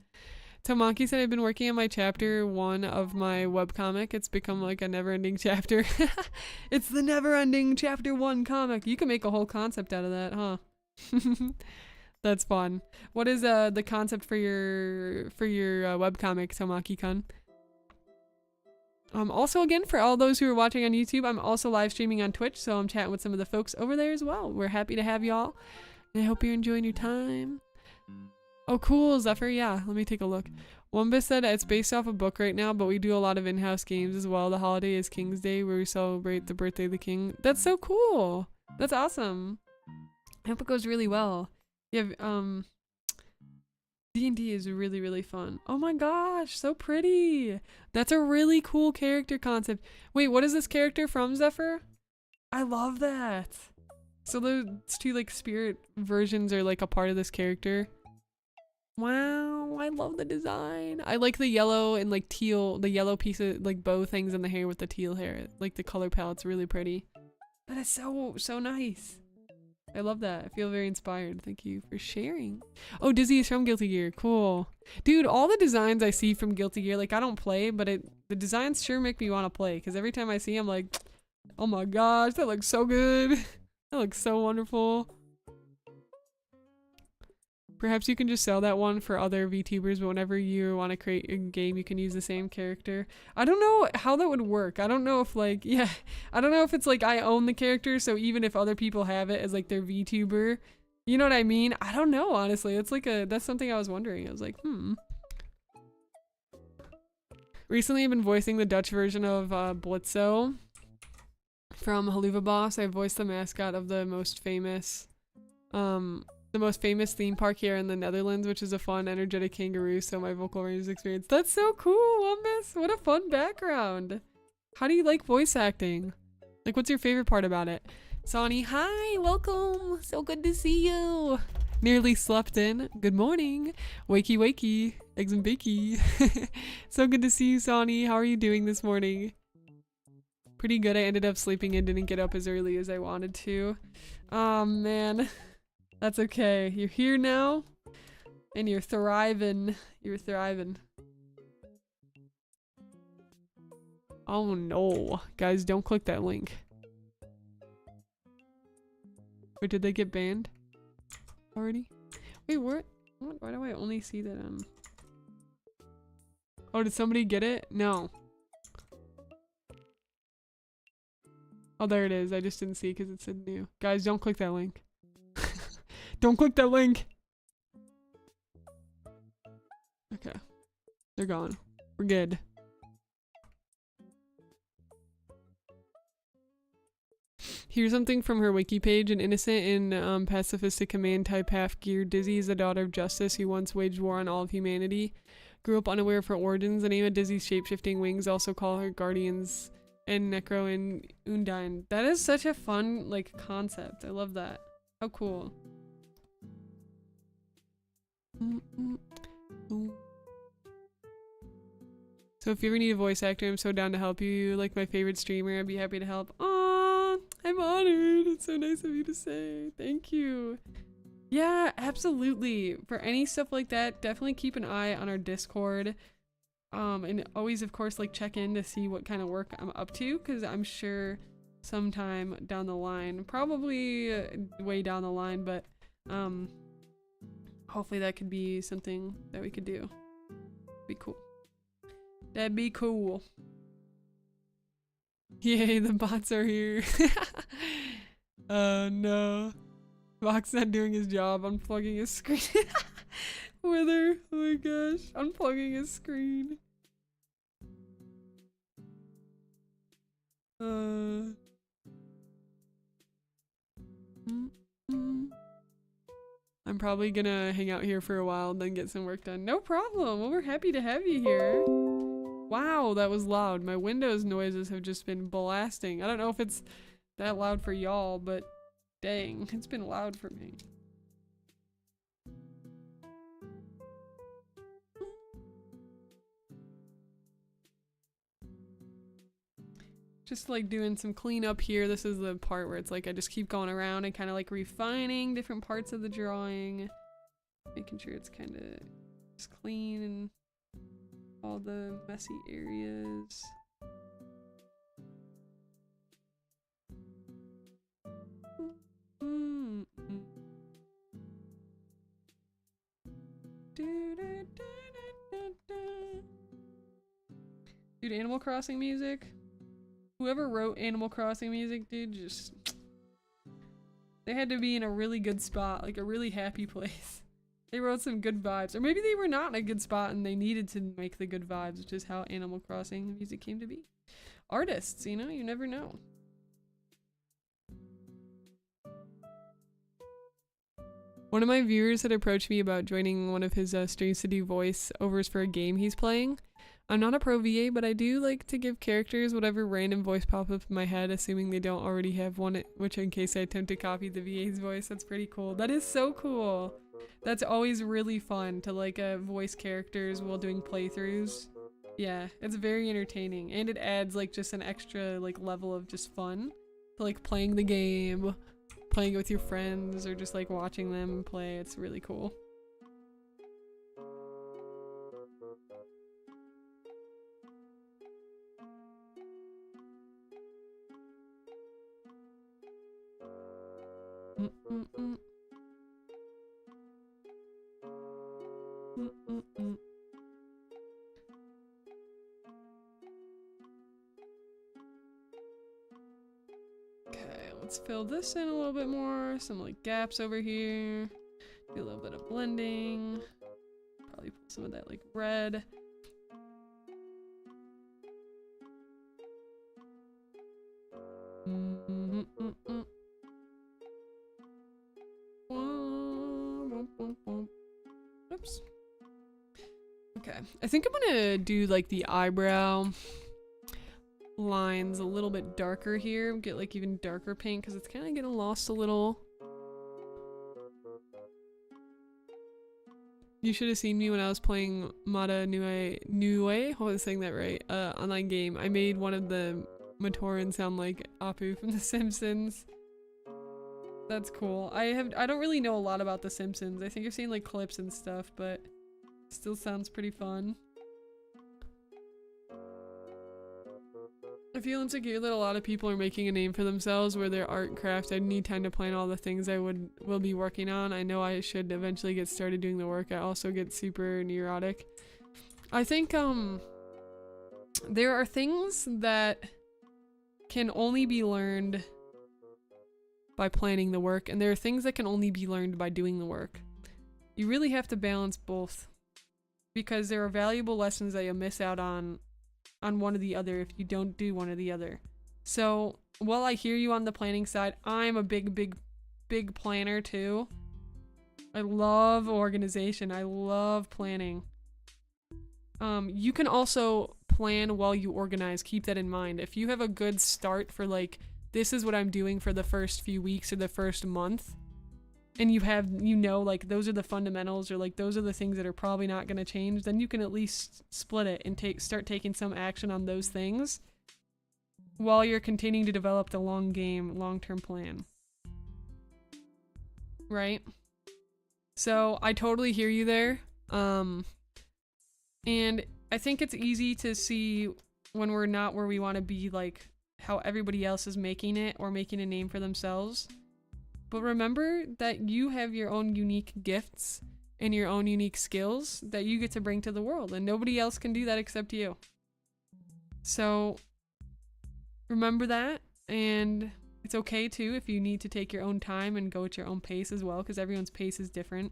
Tamaki said, I've been working on my chapter 1 of my webcomic. It's become like a never-ending chapter. It's the never-ending chapter 1 comic. You can make a whole concept out of that, huh? That's fun. What is the concept for your webcomic, Tamaki-kun? Also, again, for all those who are watching on YouTube, I'm also live streaming on Twitch, so I'm chatting with some of the folks over there as well. We're happy to have y'all, and I hope you're enjoying your time. Oh, cool, Zephyr. Yeah, let me take a look. Wumba said it's based off a book right now, but we do a lot of in-house games as well. The holiday is King's Day, where we celebrate the birthday of the king. That's so cool. That's awesome. I hope it goes really well. Yeah, D&D is really, really fun. Oh my gosh, so pretty. That's a really cool character concept. Wait, what is this character from, Zephyr? I love that. So those two like spirit versions are like a part of this character. Wow, I love the design. I like the yellow and like teal, the yellow piece of like bow things in the hair with the teal hair. Like the color palette's really pretty. That is so nice. I love that. I feel very inspired. Thank you for sharing. Oh, Dizzy is from Guilty Gear. Cool. Dude, all the designs I see from Guilty Gear, like I don't play, but the designs sure make me want to play, because every time I see them, I'm like, oh my gosh, that looks so good. That looks so wonderful. Perhaps you can just sell that one for other VTubers, but whenever you want to create a game, you can use the same character. I don't know how that would work. I don't know if like, yeah, I don't know if it's like I own the character, so even if other people have it as like their VTuber, you know what I mean? I don't know, honestly. It's like that's something I was wondering. I was like, Recently I've been voicing the Dutch version of Blitzo from Haluva Boss. I voiced the mascot of the most famous theme park here in the Netherlands, which is a fun, energetic kangaroo, so my vocal range is experienced. That's so cool, Wumbus! What a fun background! How do you like voice acting? Like, what's your favorite part about it? Sonny, hi! Welcome! So good to see you! Nearly slept in. Good morning! Wakey wakey! Eggs and bakey! So good to see you, Sonny! How are you doing this morning? Pretty good. I ended up sleeping and didn't get up as early as I wanted to. Oh, man. That's okay. You're here now, and you're thriving. You're thriving. Oh no. Guys, don't click that link. Wait, did they get banned already? Wait, why do I only see that Oh, did somebody get it? No. Oh, there it is. I just didn't see because it said new. Guys, don't click that link. Don't click that link. Okay. They're gone. We're good. Here's something from her wiki page. An innocent and pacifistic command type half-geared Dizzy is the daughter of Justice who once waged war on all of humanity. Grew up unaware of her origins. The name of Dizzy's shape-shifting wings also call her guardians and Necro and Undine. That is such a fun, like, concept. I love that. How cool. So if you ever need a voice actor, I'm so down to help you. You're like my favorite streamer. I'd be happy to help. Aw, I'm honored. It's so nice of you to say. Thank you. Yeah, absolutely. For any stuff like that, definitely keep an eye on our Discord. And always, of course, like check in to see what kind of work I'm up to, because I'm sure sometime down the line, probably way down the line, but hopefully that could be something that we could do. Be cool. That'd be cool. Yay, the bots are here. Oh no. Vox not doing his job, unplugging his screen. Wither, oh my gosh, unplugging his screen. I'm probably gonna hang out here for a while and then get some work done. No problem. Well, we're happy to have you here. Wow, that was loud. My Windows noises have just been blasting. I don't know if it's that loud for y'all, but dang, it's been loud for me. Just like doing some cleanup here. This is the part where it's like I just keep going around and kind of like refining different parts of the drawing, making sure it's kind of just clean and all the messy areas. Dude, Animal Crossing music. Whoever wrote Animal Crossing music, dude, they had to be in a really good spot, like a really happy place. They wrote some good vibes. Or maybe they were not in a good spot and they needed to make the good vibes, which is how Animal Crossing music came to be. Artists, you know, you never know. One of my viewers had approached me about joining one of his streams to do voiceovers for a game he's playing. I'm not a pro VA, but I do like to give characters whatever random voice pops up in my head, assuming they don't already have one, which in case I attempt to copy the VA's voice. That's pretty cool. That is so cool. That's always really fun to like voice characters while doing playthroughs. Yeah, it's very entertaining, and it adds like just an extra like level of just fun to like playing the game, playing it with your friends, or just like watching them play. It's really cool. Okay, let's fill this in a little bit more. Some like gaps over here. Do a little bit of blending. Probably pull some of that like red. Oops. Okay, I think I'm gonna do like the eyebrow lines a little bit darker here. Get like even darker paint because it's kind of getting lost a little. You should have seen me when I was playing Mata Nue, hope I was saying that right, online game. I made one of the Matoran sound like Apu from The Simpsons. That's cool. I don't really know a lot about The Simpsons. I think I've seen like clips and stuff, but still sounds pretty fun. I feel insecure that a lot of people are making a name for themselves where their art and craft. I need time to plan all the things I will be working on. I know I should eventually get started doing the work. I also get super neurotic. I think there are things that can only be learned by planning the work, and there are things that can only be learned by doing the work. You really have to balance both, because there are valuable lessons that you'll miss out on one or the other if you don't do one or the other. So while I hear you on the planning side, I'm a big planner too. I love organization. I love planning. You can also plan while you organize. Keep that in mind. If you have a good start for like, this is what I'm doing for the first few weeks or the first month, and you know, like those are the fundamentals, or like those are the things that are probably not going to change, then you can at least split it and start taking some action on those things while you're continuing to develop the long-term plan. Right? So I totally hear you there. And I think it's easy to see when we're not where we want to be, like how everybody else is making it or making a name for themselves. But remember that you have your own unique gifts and your own unique skills that you get to bring to the world, and nobody else can do that except you. So remember that, and it's okay too if you need to take your own time and go at your own pace as well, because everyone's pace is different.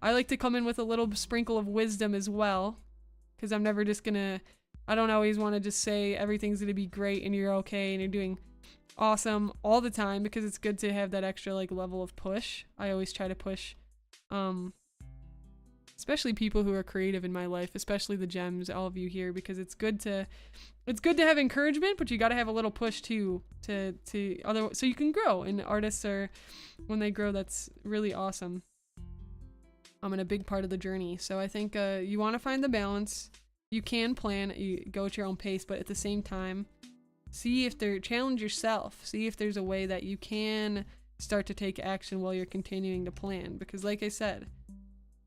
I like to come in with a little sprinkle of wisdom as well, because I'm never just gonna, I don't always want to just say everything's gonna be great and you're okay and you're doing awesome all the time, because it's good to have that extra like level of push. I always try to push especially people who are creative in my life, especially the gems, all of you here, because it's good to have encouragement, but you got to have a little push too so you can grow. And artists are, when they grow, that's really awesome. I'm in a big part of the journey. So I think you want to find the balance. You can plan, you go at your own pace, but at the same time, challenge yourself. See if there's a way that you can start to take action while you're continuing to plan. Because like I said,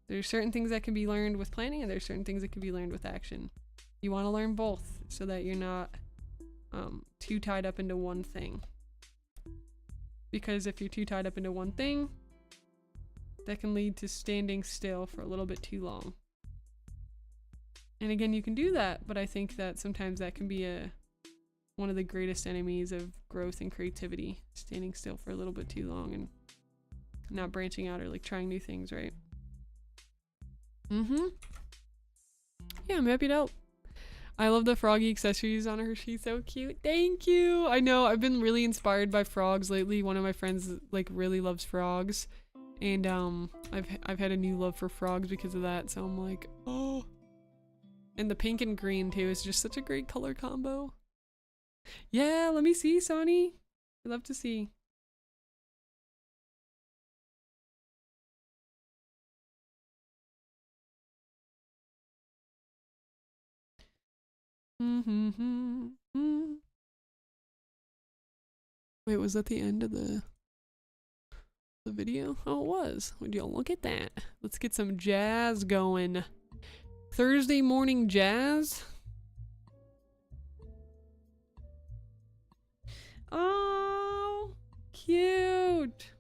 there's certain things that can be learned with planning, and there's certain things that can be learned with action. You want to learn both so that you're not too tied up into one thing. Because if you're too tied up into one thing, that can lead to standing still for a little bit too long. And again, you can do that, but I think that sometimes that can be one of the greatest enemies of growth and creativity, standing still for a little bit too long and not branching out or like trying new things, right? Mm-hmm. Yeah, I'm happy to help. I love the froggy accessories on her. She's so cute. Thank you. I know I've been really inspired by frogs lately. One of my friends like really loves frogs, and I've had a new love for frogs because of that. So I'm like, oh. And the pink and green too is just such a great color combo. Yeah, let me see, Sonny. I'd love to see. Mm-hmm. Wait, was that the end of the video? Oh, it was. Would you look at that? Let's get some jazz going. Thursday morning jazz. Oh, cute.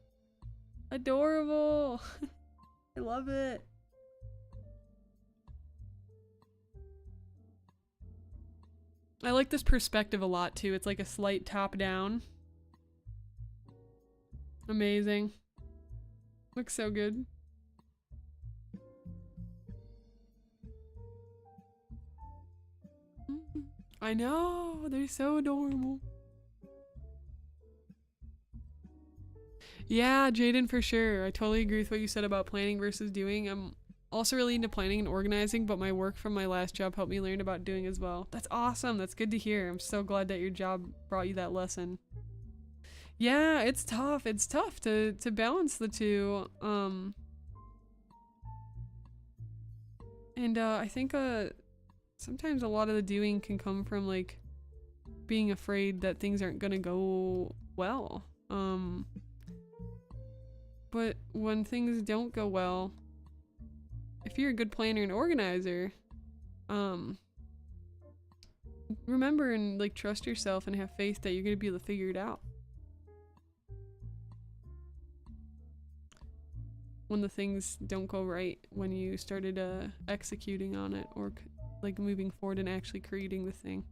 Adorable. I love it. I like this perspective a lot too. It's like a slight top down. Amazing. Looks so good. I know, they're so adorable. Yeah, Jaden, for sure. I totally agree with what you said about planning versus doing. I'm also really into planning and organizing, but my work from my last job helped me learn about doing as well. That's awesome. That's good to hear. I'm so glad that your job brought you that lesson. Yeah, it's tough. It's tough to balance the two. And I think sometimes a lot of the doing can come from like being afraid that things aren't gonna go well. But when things don't go well, if you're a good planner and organizer, remember and like trust yourself and have faith that you're gonna be able to figure it out. When the things don't go right, when you started executing on it or like moving forward and actually creating the thing.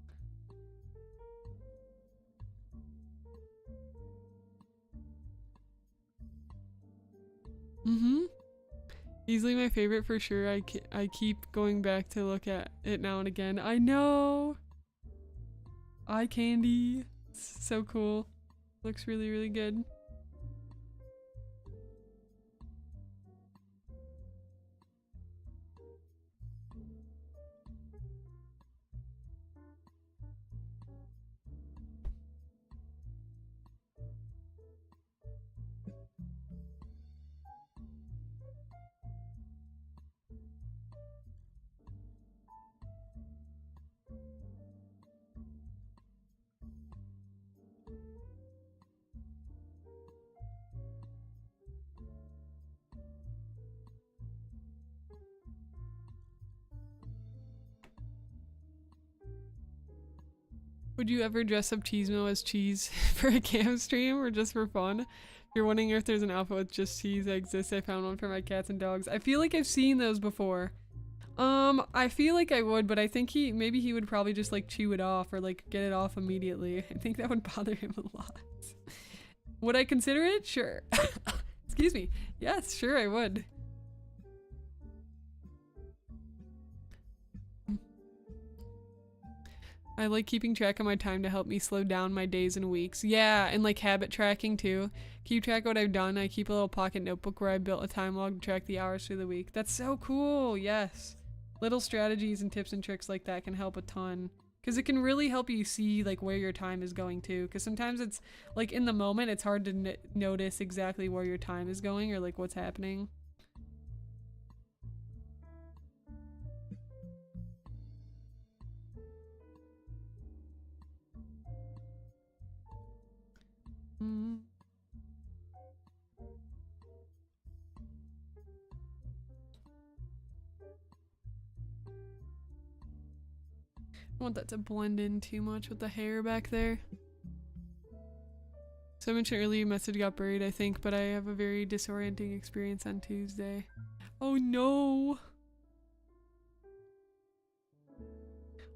Mm-hmm. Easily my favorite for sure. I keep going back to look at it now and again. I know! Eye candy. It's so cool. Looks really, really good. Would you ever dress up Cheesemo as cheese for a cam stream or just for fun? If you're wondering if there's an outfit with just cheese that exists, I found one for my cats and dogs. I feel like I've seen those before. I feel like I would, but I think maybe he would probably just like chew it off or like get it off immediately. I think that would bother him a lot. Would I consider it? Sure. Excuse me. Yes, sure I would. I like keeping track of my time to help me slow down my days and weeks. Yeah, and like habit tracking too. Keep track of what I've done. I keep a little pocket notebook where I built a time log to track the hours through the week. That's so cool. Yes. Little strategies and tips and tricks like that can help a ton. Because it can really help you see like where your time is going to. Because sometimes it's like in the moment it's hard to notice exactly where your time is going or like what's happening. Mm. I want that to blend in too much with the hair back there. So I mentioned earlier, message got buried, I think, but I have a very disorienting experience on Tuesday. Oh no!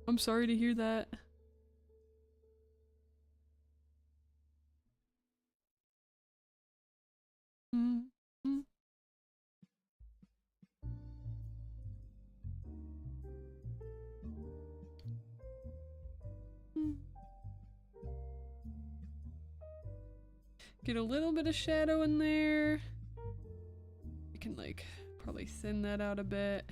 I'm sorry to hear that. Mm -hmm. Get a little bit of shadow in there. I can like probably thin that out a bit.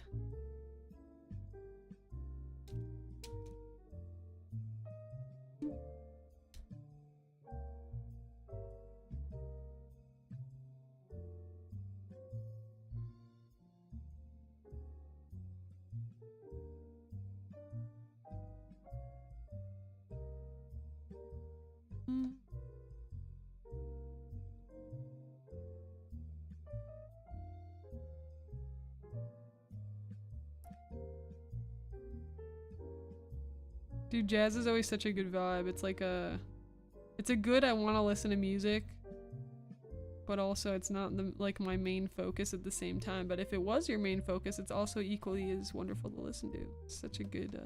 Dude, jazz is always such a good vibe. It's like it's a good I want to listen to music, but also it's not like my main focus at the same time. But if it was your main focus, it's also equally as wonderful to listen to. It's such a good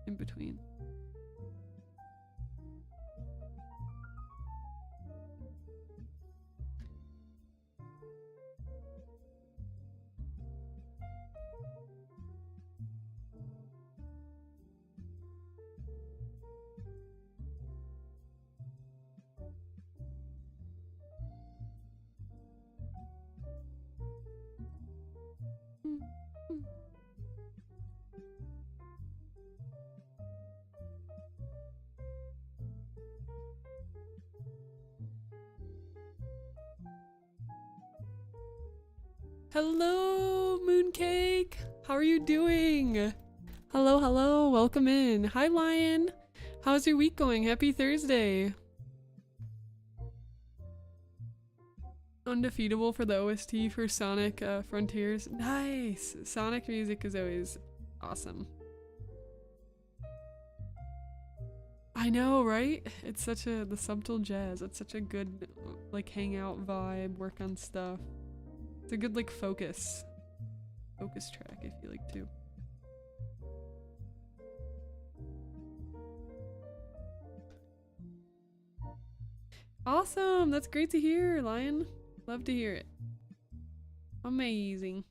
in between. Hello, Mooncake! How are you doing? Hello, hello, welcome in. Hi, Lion! How's your week going? Happy Thursday! Undefeatable for the OST for Sonic Frontiers. Nice! Sonic music is always awesome. I know, right? It's such the subtle jazz. It's such a good, like, hangout vibe, work on stuff. It's a good, like, focus track, I feel like, too. Awesome! That's great to hear, Lion. Love to hear it. Amazing.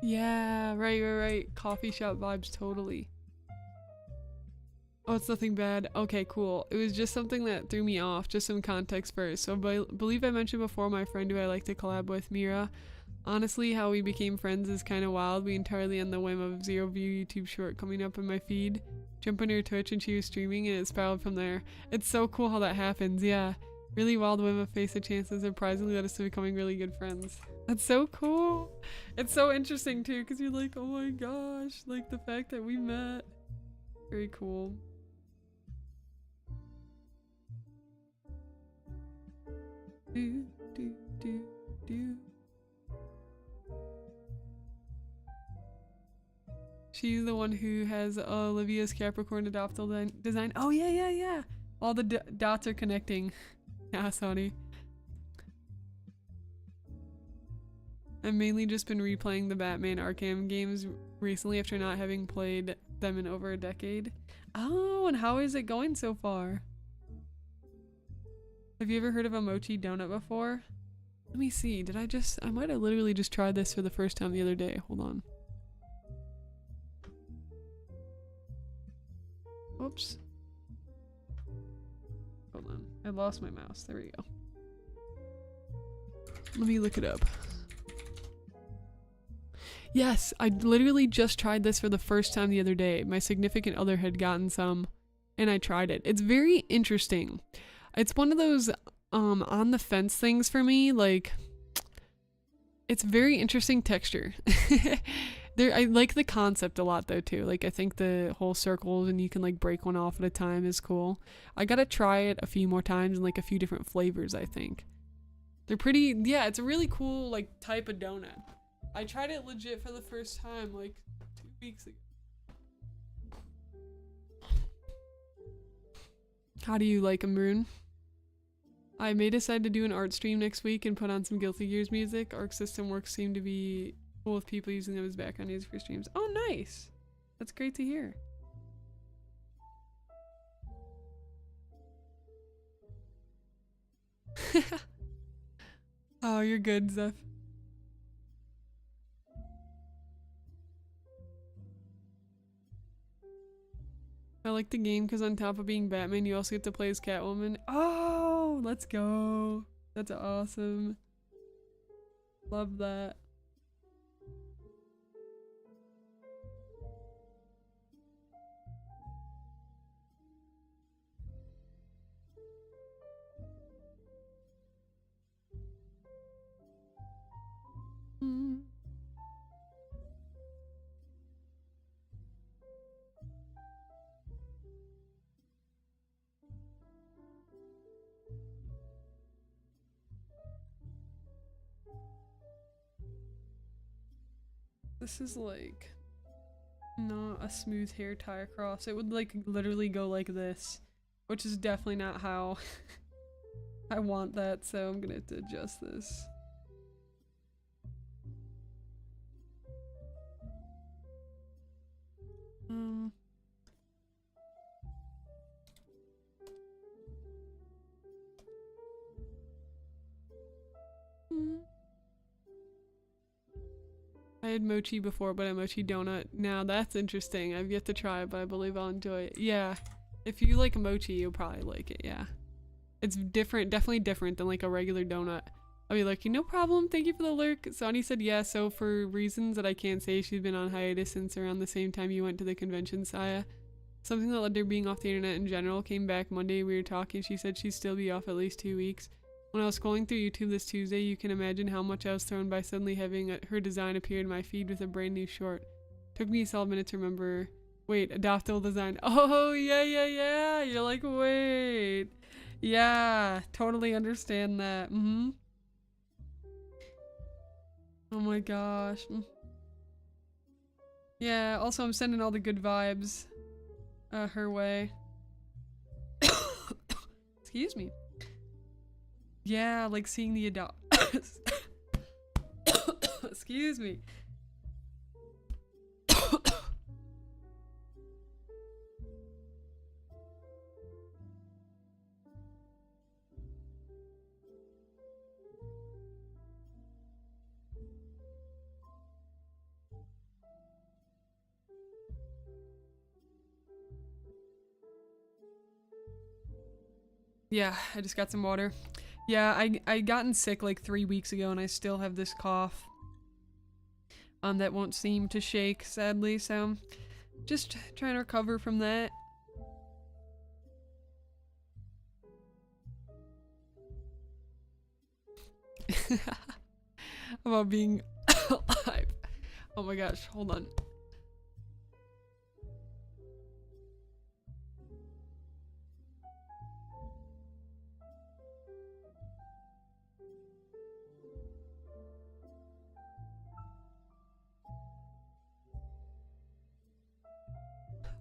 Yeah, right. Coffee shop vibes, totally. Oh, it's nothing bad. Okay, cool. It was just something that threw me off. Just some context first. So I believe I mentioned before my friend who I like to collab with, Mira. Honestly, how we became friends is kind of wild. We entirely on the whim of Zero View YouTube short coming up in my feed. Jump on her Twitch and she was streaming and it spiraled from there. It's so cool how that happens, yeah. Really wild whim of face of chance that surprisingly led us to becoming really good friends. That's so cool. It's so interesting too because you're like, oh my gosh, like the fact that we met. Very cool. Do, do, do, do. She's the one who has Olivia's Capricorn adoptal design. Oh yeah. All the dots are connecting. Yeah, sorry. I've mainly just been replaying the Batman Arkham games recently after not having played them in over a decade. Oh, and how is it going so far? Have you ever heard of a mochi donut before? Let me see. I might have literally just tried this for the first time the other day. Hold on. Oops. Hold on. I lost my mouse. There we go. Let me look it up. Yes, I literally just tried this for the first time the other day. My significant other had gotten some, and I tried it. It's very interesting. It's one of those on the fence things for me. Like, it's very interesting texture. I like the concept a lot though too. Like I think the whole circles and you can like break one off at a time is cool. I gotta try it a few more times and like a few different flavors, I think. They're pretty, yeah, it's a really cool, like, type of donut. I tried it legit for the first time, like, 2 weeks ago. How do you like them, Rune? I may decide to do an art stream next week and put on some Guilty Gears music. Arc System Works seem to be cool with people using them as background music for streams. Oh, nice! That's great to hear. Oh, you're good, Zeph. I like the game because on top of being Batman, you also get to play as Catwoman. Oh, let's go. That's awesome. Love that. This is like not a smooth hair tie across. It would like literally go like this, which is definitely not how I want that, so I'm gonna have to adjust this. I had mochi before, but a mochi donut now. That's interesting. I've yet to try it, but I believe I'll enjoy it. Yeah, if you like mochi, you'll probably like it. Yeah, it's different, definitely different than like a regular donut. I'll be like, no problem, thank you for the lurk. Sonny said yeah, so for reasons that I can't say, she's been on hiatus since around the same time you went to the convention, Saya. Something that led to her being off the internet in general. Came back Monday, we were talking, she said she'd still be off at least 2 weeks. When I was scrolling through YouTube this Tuesday, you can imagine how much I was thrown by suddenly having her design appear in my feed with a brand new short. Took me a solid minute to remember. Wait, adoptable design. Oh, yeah. You're like, wait. Yeah, totally understand that. Oh my gosh. Yeah, also I'm sending all the good vibes her way. Excuse me. Yeah, like seeing the excuse me. Yeah, I just got some water. Yeah, I gotten sick like 3 weeks ago and I still have this cough. That won't seem to shake, sadly, so just trying to recover from that. About being alive. Oh my gosh, hold on.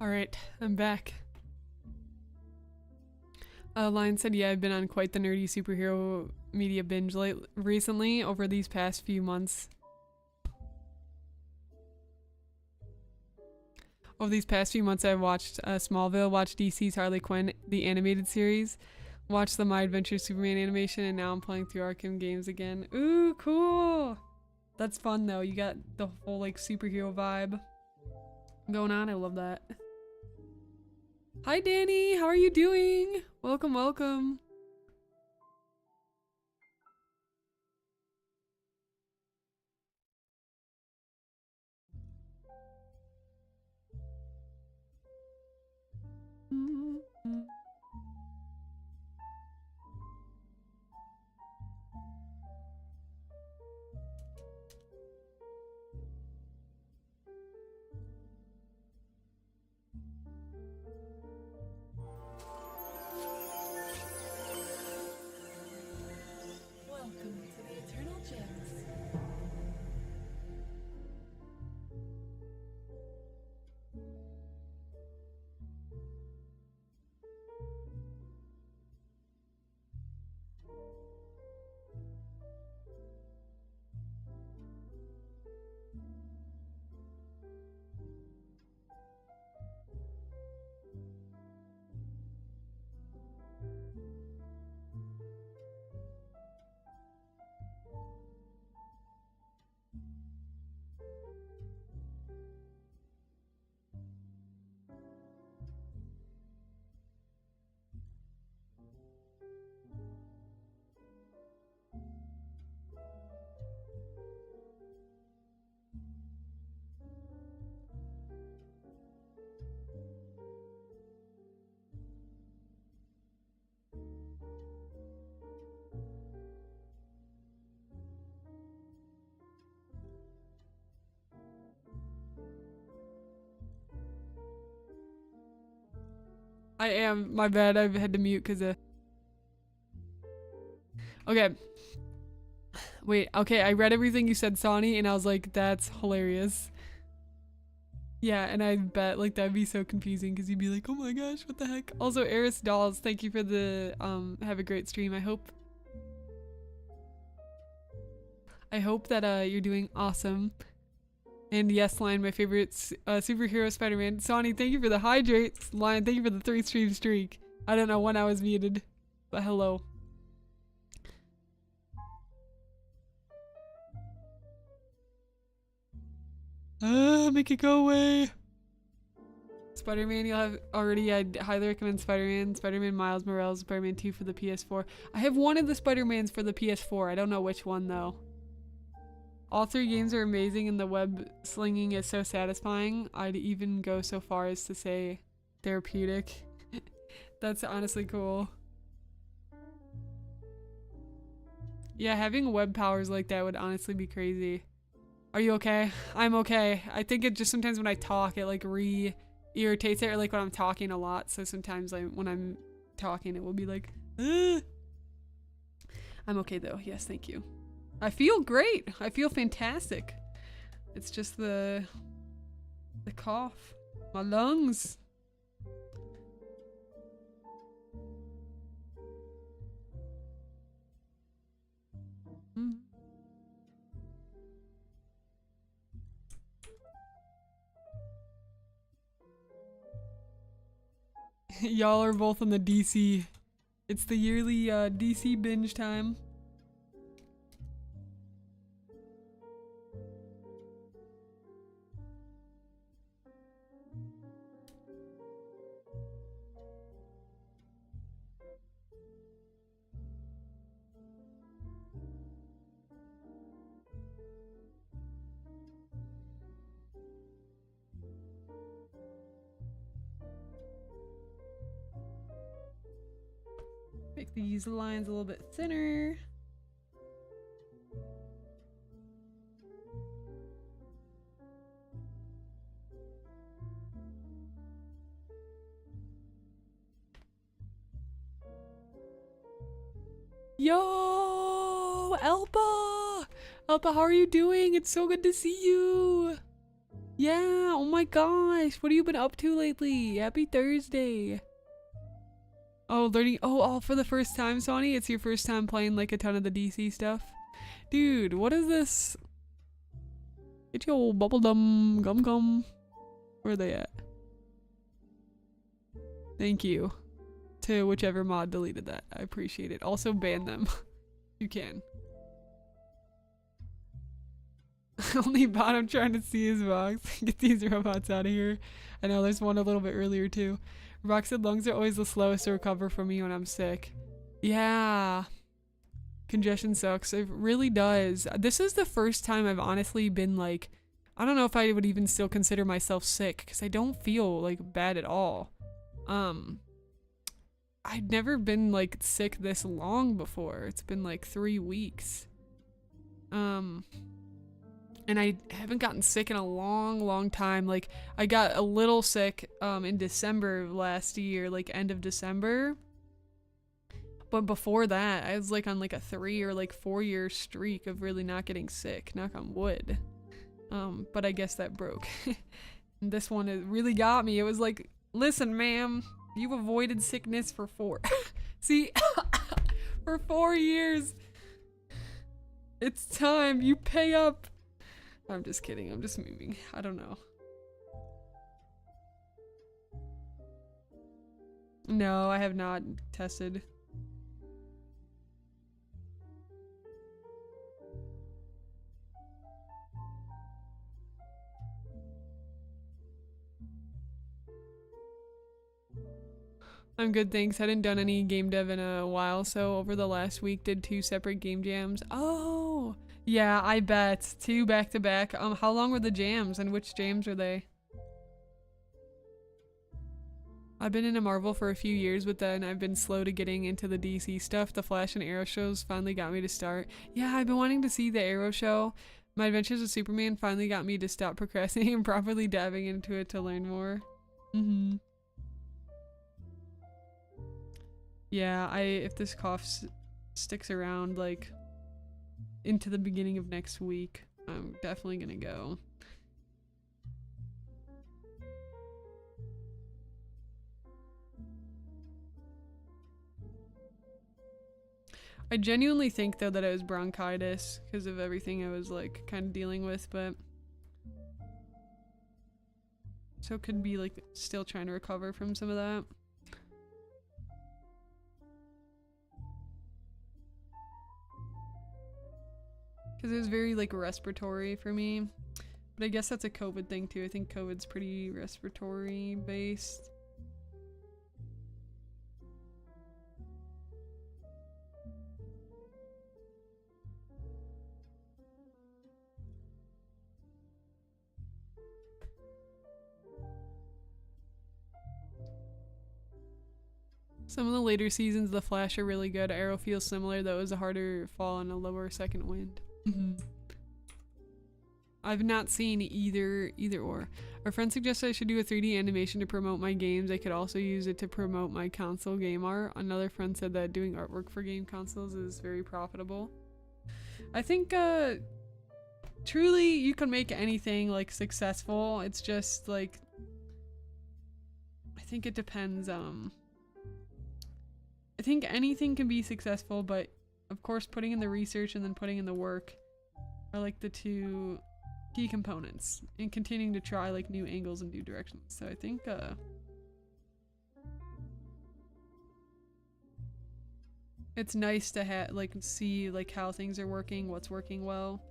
Alright, I'm back. Lion said, yeah, I've been on quite the nerdy superhero media binge recently over these past few months. Over these past few months, I've watched Smallville, watched DC's Harley Quinn, the animated series, watched the My Adventure Superman animation, and now I'm playing through Arkham games again. Ooh, cool! That's fun though, you got the whole like superhero vibe going on, I love that. Hi Danny, how are you doing? Welcome, welcome. Welcome I am. My bad. I've had to mute because okay. Wait, okay, I read everything you said, Sonny, and I was like, that's hilarious. Yeah, and I bet, like, that'd be so confusing because you'd be like, oh my gosh, what the heck? Also, Eris Dolls, thank you for the, have a great stream. I hope that, you're doing awesome. And yes, Lion, my favorite superhero Spider-Man. Sonny, thank you for the hydrates. Lion, thank you for the 3-stream streak. I don't know when I was muted, but hello. Make it go away. Spider-Man, you'll have already. I'd highly recommend Spider-Man, Spider-Man Miles Morales, Spider-Man 2 for the PS4. I have one of the Spider-Mans for the PS4. I don't know which one though. All 3 games are amazing and the web slinging is so satisfying. I'd even go so far as to say therapeutic. That's honestly cool. Yeah, having web powers like that would honestly be crazy. Are you okay? I'm okay. I think it just sometimes when I talk, it like irritates it, or like when I'm talking a lot. So sometimes when I'm talking, it will be like, ugh. I'm okay though. Yes, thank you. I feel great. I feel fantastic. It's just the cough, my lungs. Mm. Y'all are both on the DC. It's the yearly DC binge time. Make these lines a little bit thinner. Yo, Elpa! Elpa, how are you doing? It's so good to see you. Yeah, oh my gosh. What have you been up to lately? Happy Thursday. Oh, learning. Oh, all for the first time, Sonny? It's your first time playing like a ton of the DC stuff? Dude, what is this? Get your old bubblegum gum. Where are they at? Thank you to whichever mod deleted that. I appreciate it. Also ban them. You can. Only bot, I'm trying to see his box. Get these robots out of here. I know there's one a little bit earlier too. Rock said lungs are always the slowest to recover for me when I'm sick. Yeah. Congestion sucks. It really does. This is the first time I've honestly been like, I don't know if I would even still consider myself sick because I don't feel like bad at all. I'd never been like sick this long before. It's been like 3 weeks. And I haven't gotten sick in a long time. Like I got a little sick in December of last year, like end of December. But before that, I was like on like a 3 or like 4 year streak of really not getting sick, knock on wood. But I guess that broke. And this one, it really got me. It was like, listen, ma'am, you've avoided sickness for 4. See, for 4 years. It's time, you pay up. I'm just kidding, I'm just moving. I don't know. No, I have not tested. I'm good, thanks. I hadn't done any game dev in a while, so over the last week did 2 separate game jams. Oh, yeah, I bet. 2 back to back. How long were the jams and which jams are they? I've been into Marvel for a few years, but then I've been slow to getting into the DC stuff. The Flash and Arrow shows finally got me to start. Yeah, I've been wanting to see the Arrow show. My Adventures with Superman finally got me to stop procrastinating and properly diving into it to learn more. Yeah, if this cough sticks around like into the beginning of next week, I'm definitely gonna go. I genuinely think though that it was bronchitis because of everything I was like kind of dealing with, but so it could be like still trying to recover from some of that. Because it was very like respiratory for me, but I guess that's a COVID thing too. I think COVID's pretty respiratory based. Some of the later seasons of The Flash are really good. Arrow feels similar, though it was a harder fall and a lower second wind. I've not seen either or. Our friend suggested I should do a 3D animation to promote my games. I could also use it to promote my console game art. Another friend said that doing artwork for game consoles is very profitable. I think truly you can make anything like successful. It's just like I think it depends. I think anything can be successful, but of course putting in the research and then putting in the work are like the two key components, and continuing to try like new angles and new directions. So I think it's nice to like see like how things are working, what's working well,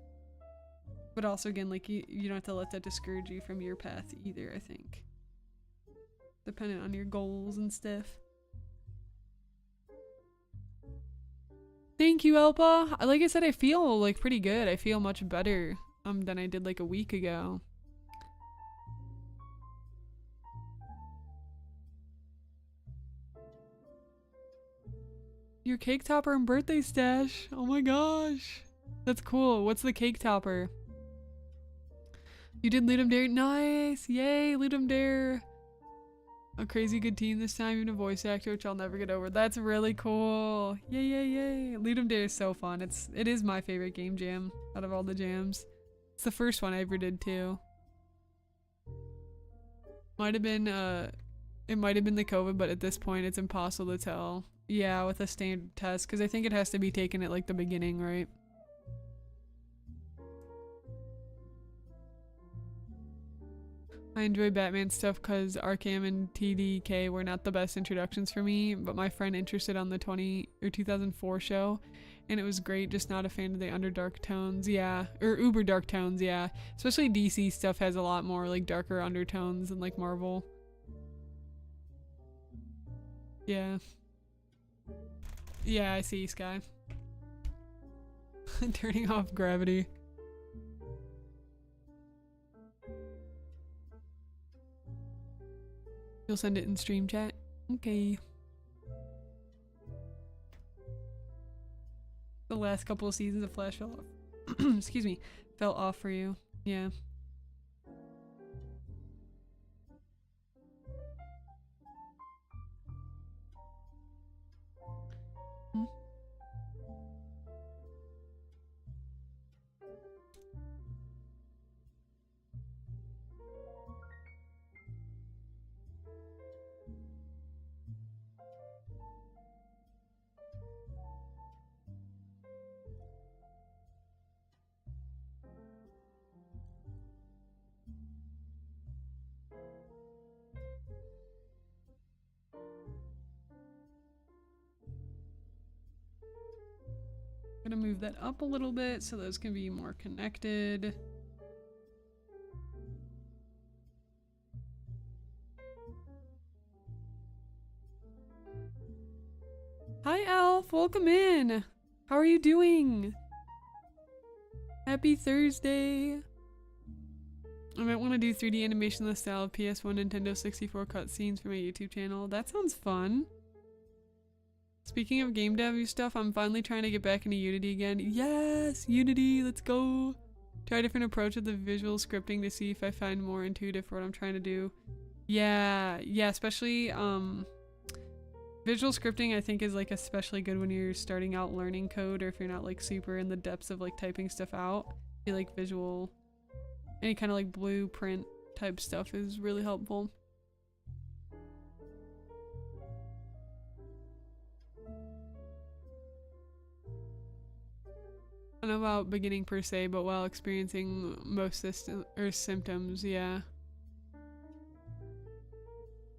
but also again like you don't have to let that discourage you from your path either. I think depending on your goals and stuff. Thank you, Elpa. Like I said, I feel like pretty good. I feel much better than I did like a week ago. Your cake topper and birthday stash. Oh my gosh. That's cool. What's the cake topper? You did Ludum Dare. Nice. Yay, Ludum Dare. A crazy good team this time, even a voice actor, which I'll never get over. That's really cool. Yay, yay, yay. Ludum Dare is so fun. It is my favorite game jam out of all the jams. It's the first one I ever did too. Might have been it might have been the COVID, but at this point it's impossible to tell. Yeah, with a standard test, because I think it has to be taken at like the beginning, right? I enjoy Batman stuff because Arkham and TDK were not the best introductions for me, but my friend interested on the 2004 show, and it was great, just not a fan of the underdark tones, yeah. Or uber dark tones, yeah. Especially DC stuff has a lot more like darker undertones than like Marvel. Yeah. Yeah, I see, Sky. Turning off gravity. You'll send it in stream chat? Okay. The last couple of seasons of Flash fell off. Excuse me. Fell off for you. Yeah. Gonna move that up a little bit so those can be more connected. Hi Alf, welcome in. How are you doing? Happy Thursday. I might want to do 3D animation in the style of PS1 Nintendo 64 cutscenes for my YouTube channel. That sounds fun. Speaking of game dev stuff, I'm finally trying to get back into Unity again. Yes! Unity, let's go! Try a different approach with the visual scripting to see if I find more intuitive for what I'm trying to do. Yeah, especially, Visual scripting I think is like especially good when you're starting out learning code, or if you're not like super in the depths of like typing stuff out. I feel like visual, any kind of like blueprint type stuff is really helpful. I don't know about beginning per se, but while experiencing most symptoms, yeah.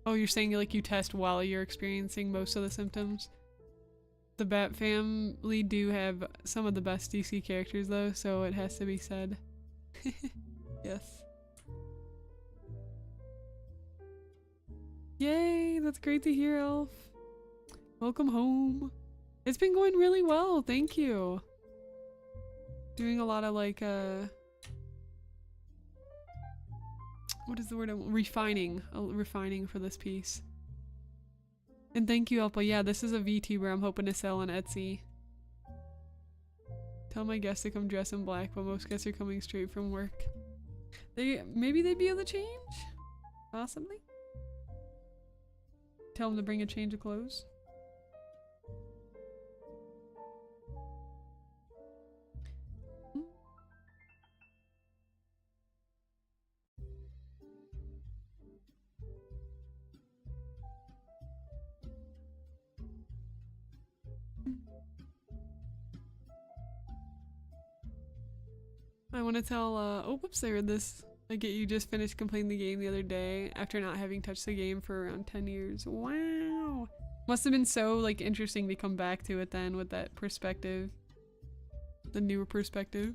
Oh, you're saying like you test while you're experiencing most of the symptoms? The Bat family do have some of the best DC characters though, so it has to be said. Yes. Yay, that's great to hear, Elf. Welcome home. It's been going really well, thank you. Doing a lot of like, what is the word? Refining for this piece. And thank you, Elpa. Yeah, this is a VTuber I'm hoping to sell on Etsy. Tell my guests to come dress in black, but most guests are coming straight from work. Maybe they'd be able to change? Possibly? Tell them to bring a change of clothes. I want to tell, oh whoops, I read this. I get you just finished completing the game the other day after not having touched the game for around 10 years. Wow! Must have been so, like, interesting to come back to it then with that perspective. The newer perspective.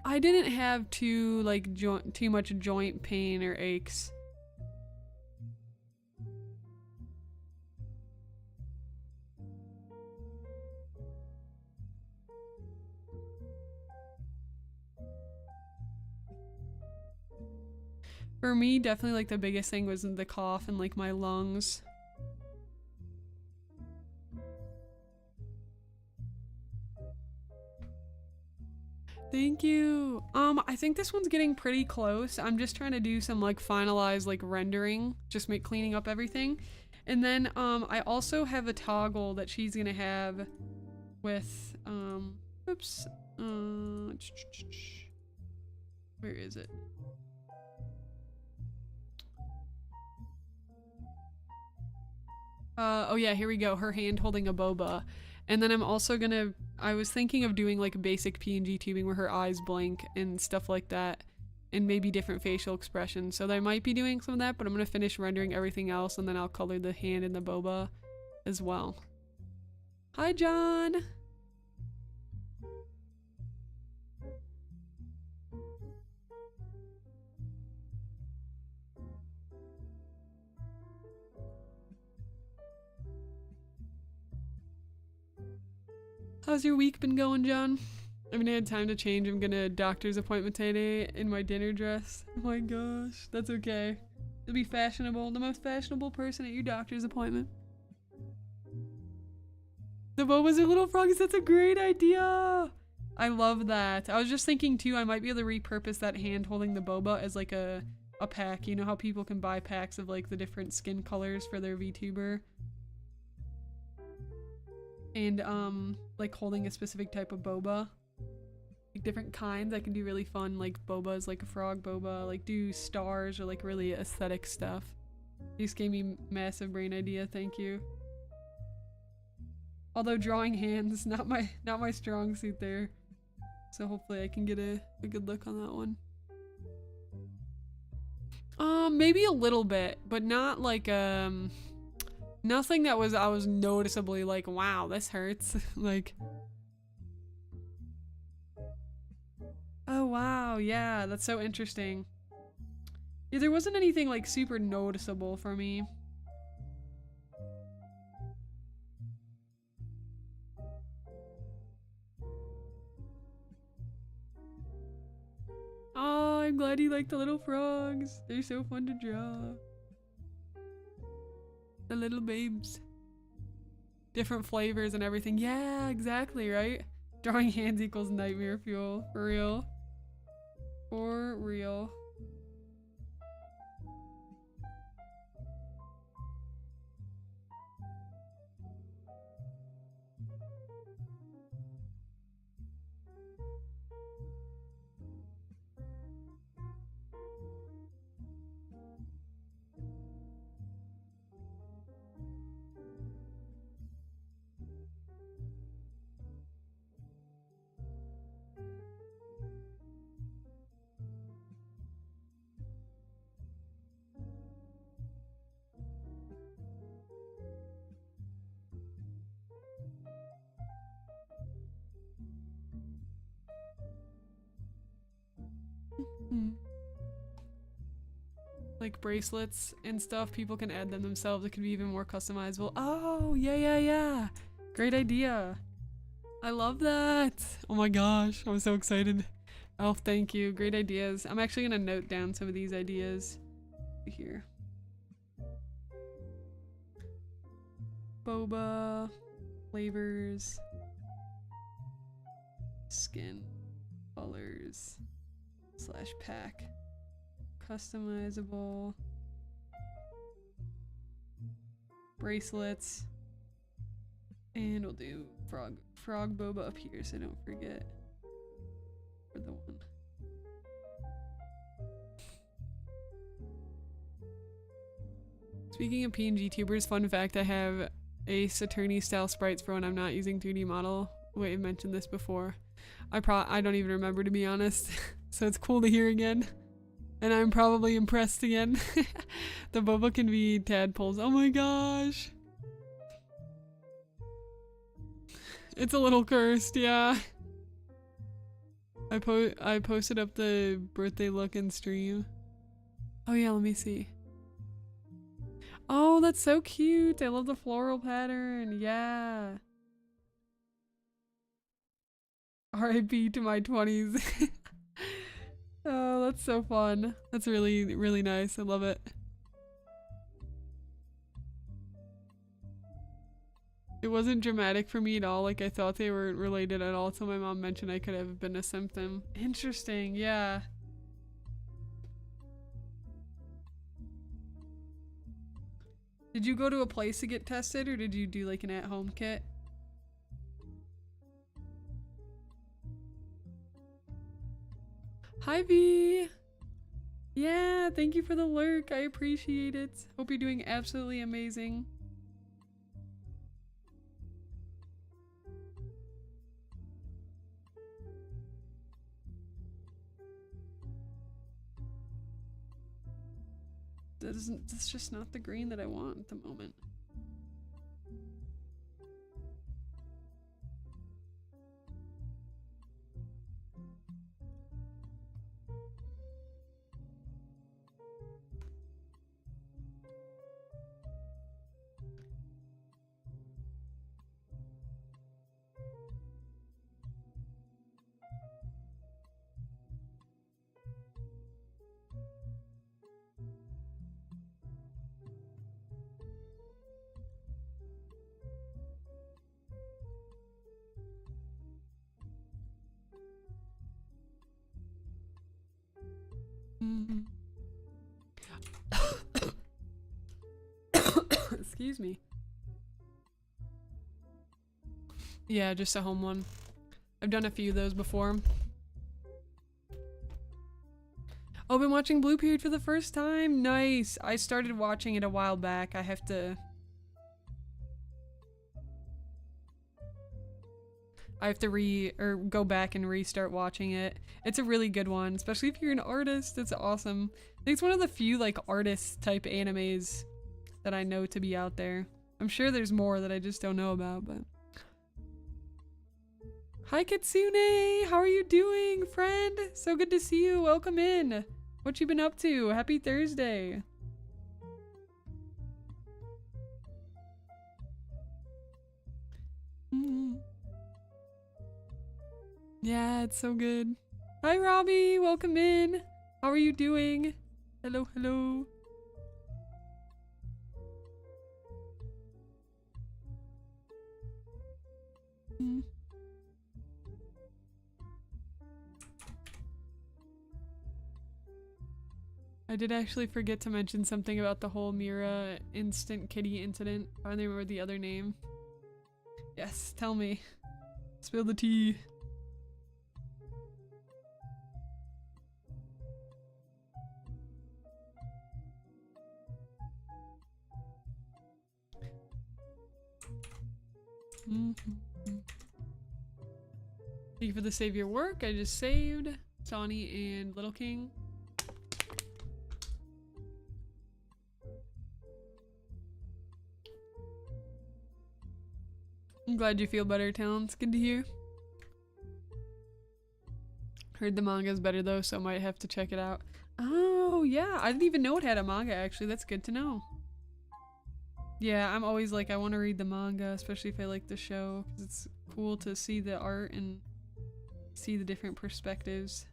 I didn't have too much joint pain or aches. For me, definitely like the biggest thing was the cough and like my lungs. Thank you. I think this one's getting pretty close. I'm just trying to do some like finalized like rendering, just cleaning up everything. And then I also have a toggle that she's gonna have with oops. Where is it? Oh yeah, here we go. Her hand holding a boba. And then I'm also gonna, I was thinking of doing like basic PNG tubing where her eyes blink and stuff like that. And maybe different facial expressions. So I might be doing some of that, but I'm gonna finish rendering everything else and then I'll color the hand and the boba as well. Hi, John! How's your week been going, John? I haven't had time to change. I'm gonna doctor's appointment today in my dinner dress. Oh my gosh, that's okay. You'll be fashionable, the most fashionable person at your doctor's appointment. The bobas are little frogs, that's a great idea! I love that. I was just thinking too, I might be able to repurpose that hand holding the boba as like a pack. You know how people can buy packs of like the different skin colors for their VTuber? And like holding a specific type of boba, like different kinds. I can do really fun like bobas, like a frog boba, like do stars or like really aesthetic stuff. You just gave me massive brain idea, thank you. Although drawing hands, not my strong suit there, so hopefully I can get a good look on that one. Maybe a little bit, but not like nothing that I was noticeably like, wow, this hurts. Like, oh wow, yeah, that's so interesting. Yeah, there wasn't anything like super noticeable for me. Oh, I'm glad you like the little frogs. They're so fun to draw. The little babes. Different flavors and everything. Yeah, exactly, right? Drawing hands equals nightmare fuel. For real. For real. Like bracelets and stuff, people can add them themselves. It can be even more customizable. Oh, yeah. Great idea. I love that. Oh my gosh, I'm so excited. Oh, thank you. Great ideas. I'm actually gonna note down some of these ideas here. Boba, flavors, skin, colors, / pack, customizable, bracelets, and we'll do frog boba up here so I don't forget for the one. Speaking of PNG tubers, fun fact, I have Ace Attorney style sprites for when I'm not using 3D model. Wait, I mentioned this before. I don't even remember, to be honest. So it's cool to hear again. And I'm probably impressed again. The boba can be tadpoles. Oh my gosh. It's a little cursed, yeah. I posted up the birthday look in stream. Oh yeah, let me see. Oh, that's so cute. I love the floral pattern. Yeah. RIP to my 20s. Oh, that's so fun. That's really, really nice. I love it. It wasn't dramatic for me at all. Like, I thought they weren't related at all until my mom mentioned I could have been a symptom. Interesting, yeah. Did you go to a place to get tested, or did you do like an at-home kit? Hi V! Yeah, thank you for the lurk. I appreciate it. Hope you're doing absolutely amazing. That's just not the green that I want at the moment. Excuse me. Yeah, just a home one. I've done a few of those before. Oh, been watching Blue Period for the first time? Nice! I started watching it a while back. I have to go back and restart watching it. It's a really good one, especially if you're an artist. It's awesome. I think it's one of the few like artist type animes that I know to be out there. I'm sure there's more that I just don't know about, but. Hi Kitsune! How are you doing, friend? So good to see you. Welcome in. What you been up to? Happy Thursday. Yeah, it's so good. Hi Robbie, welcome in. How are you doing? Hello, hello. I did actually forget to mention something about the whole Mira instant kitty incident. I don't remember the other name. Yes, tell me. Spill the tea. Thank you for the save your work. I just saved Sonny and Little King. I'm glad you feel better, Talents. Good to hear. Heard the manga's better though, so I might have to check it out. Oh, yeah. I didn't even know it had a manga, actually. That's good to know. Yeah, I'm always like, I want to read the manga, especially if I like the show, because it's cool to see the art and see the different perspectives.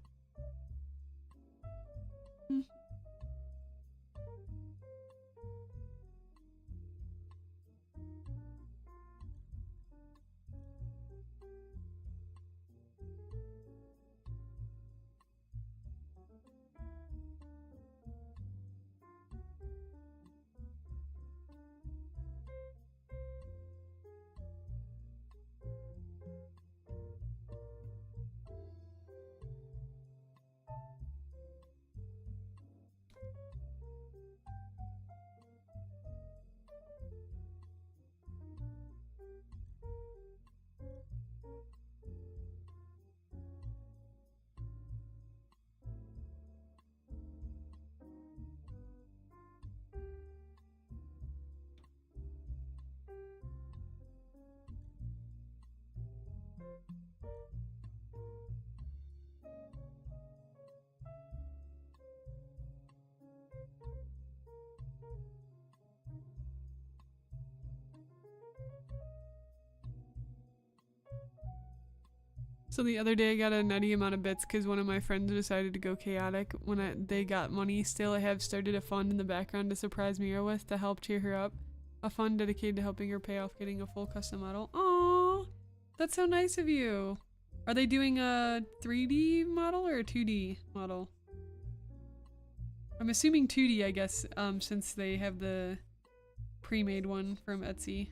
So the other day I got a nutty amount of bits because one of my friends decided to go chaotic. When they got money still, I have started a fund in the background to surprise Mira with to help cheer her up. A fund dedicated to helping her pay off getting a full custom model. Aww, that's so nice of you. Are they doing a 3D model or a 2D model? I'm assuming 2D, I guess, since they have the pre-made one from Etsy.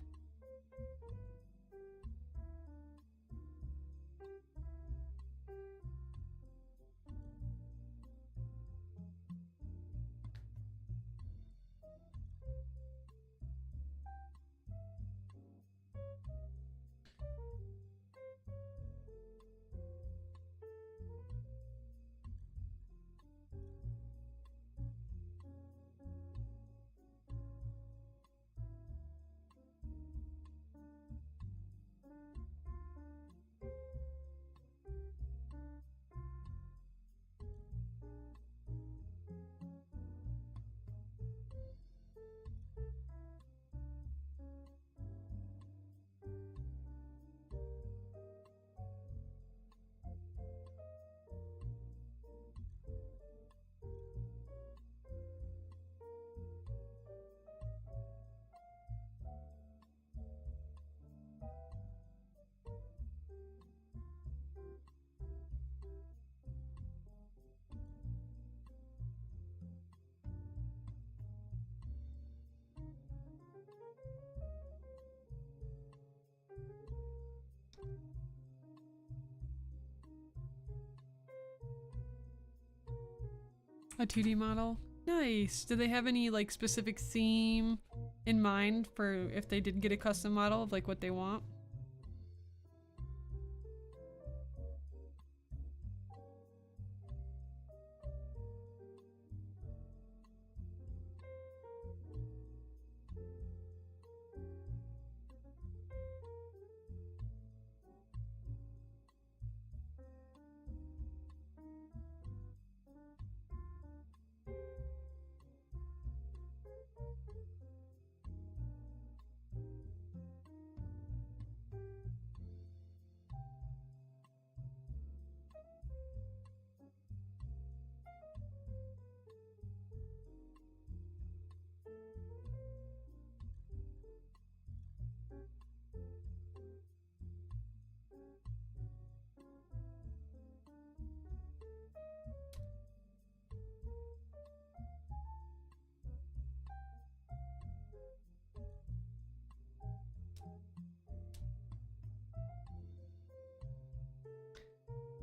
A 2D model? Nice. Do they have any like specific theme in mind for if they did get a custom model of like what they want?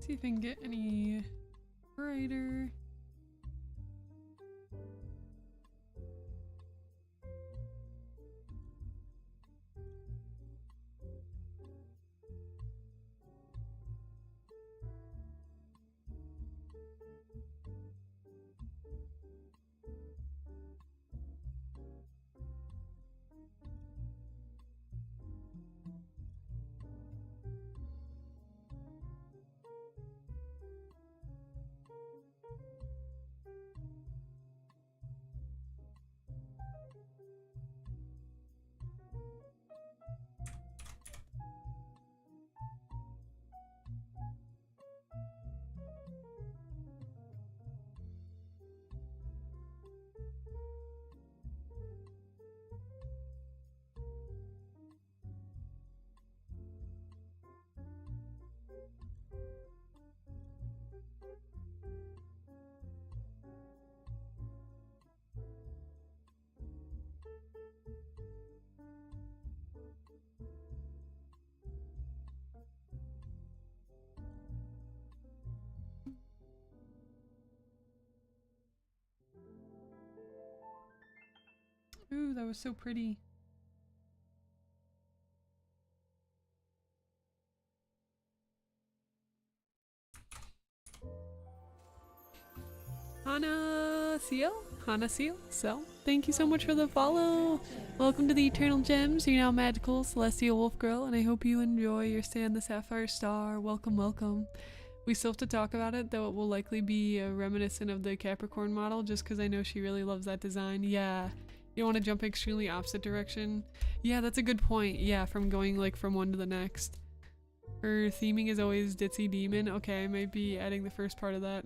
See if I can get any brighter. Ooh, that was so pretty. Hana Seal, thank you so much for the follow. Welcome to the Eternal Gems. You're now magical celestial wolf girl, and I hope you enjoy your stay on the Sapphire Star. Welcome, welcome. We still have to talk about it, though it will likely be reminiscent of the Capricorn model, just because I know she really loves that design. Yeah, you don't want to jump extremely opposite direction. Yeah, that's a good point. Yeah, from going like from one to the next. Her theming is always Ditzy Demon. Okay, I might be adding the first part of that.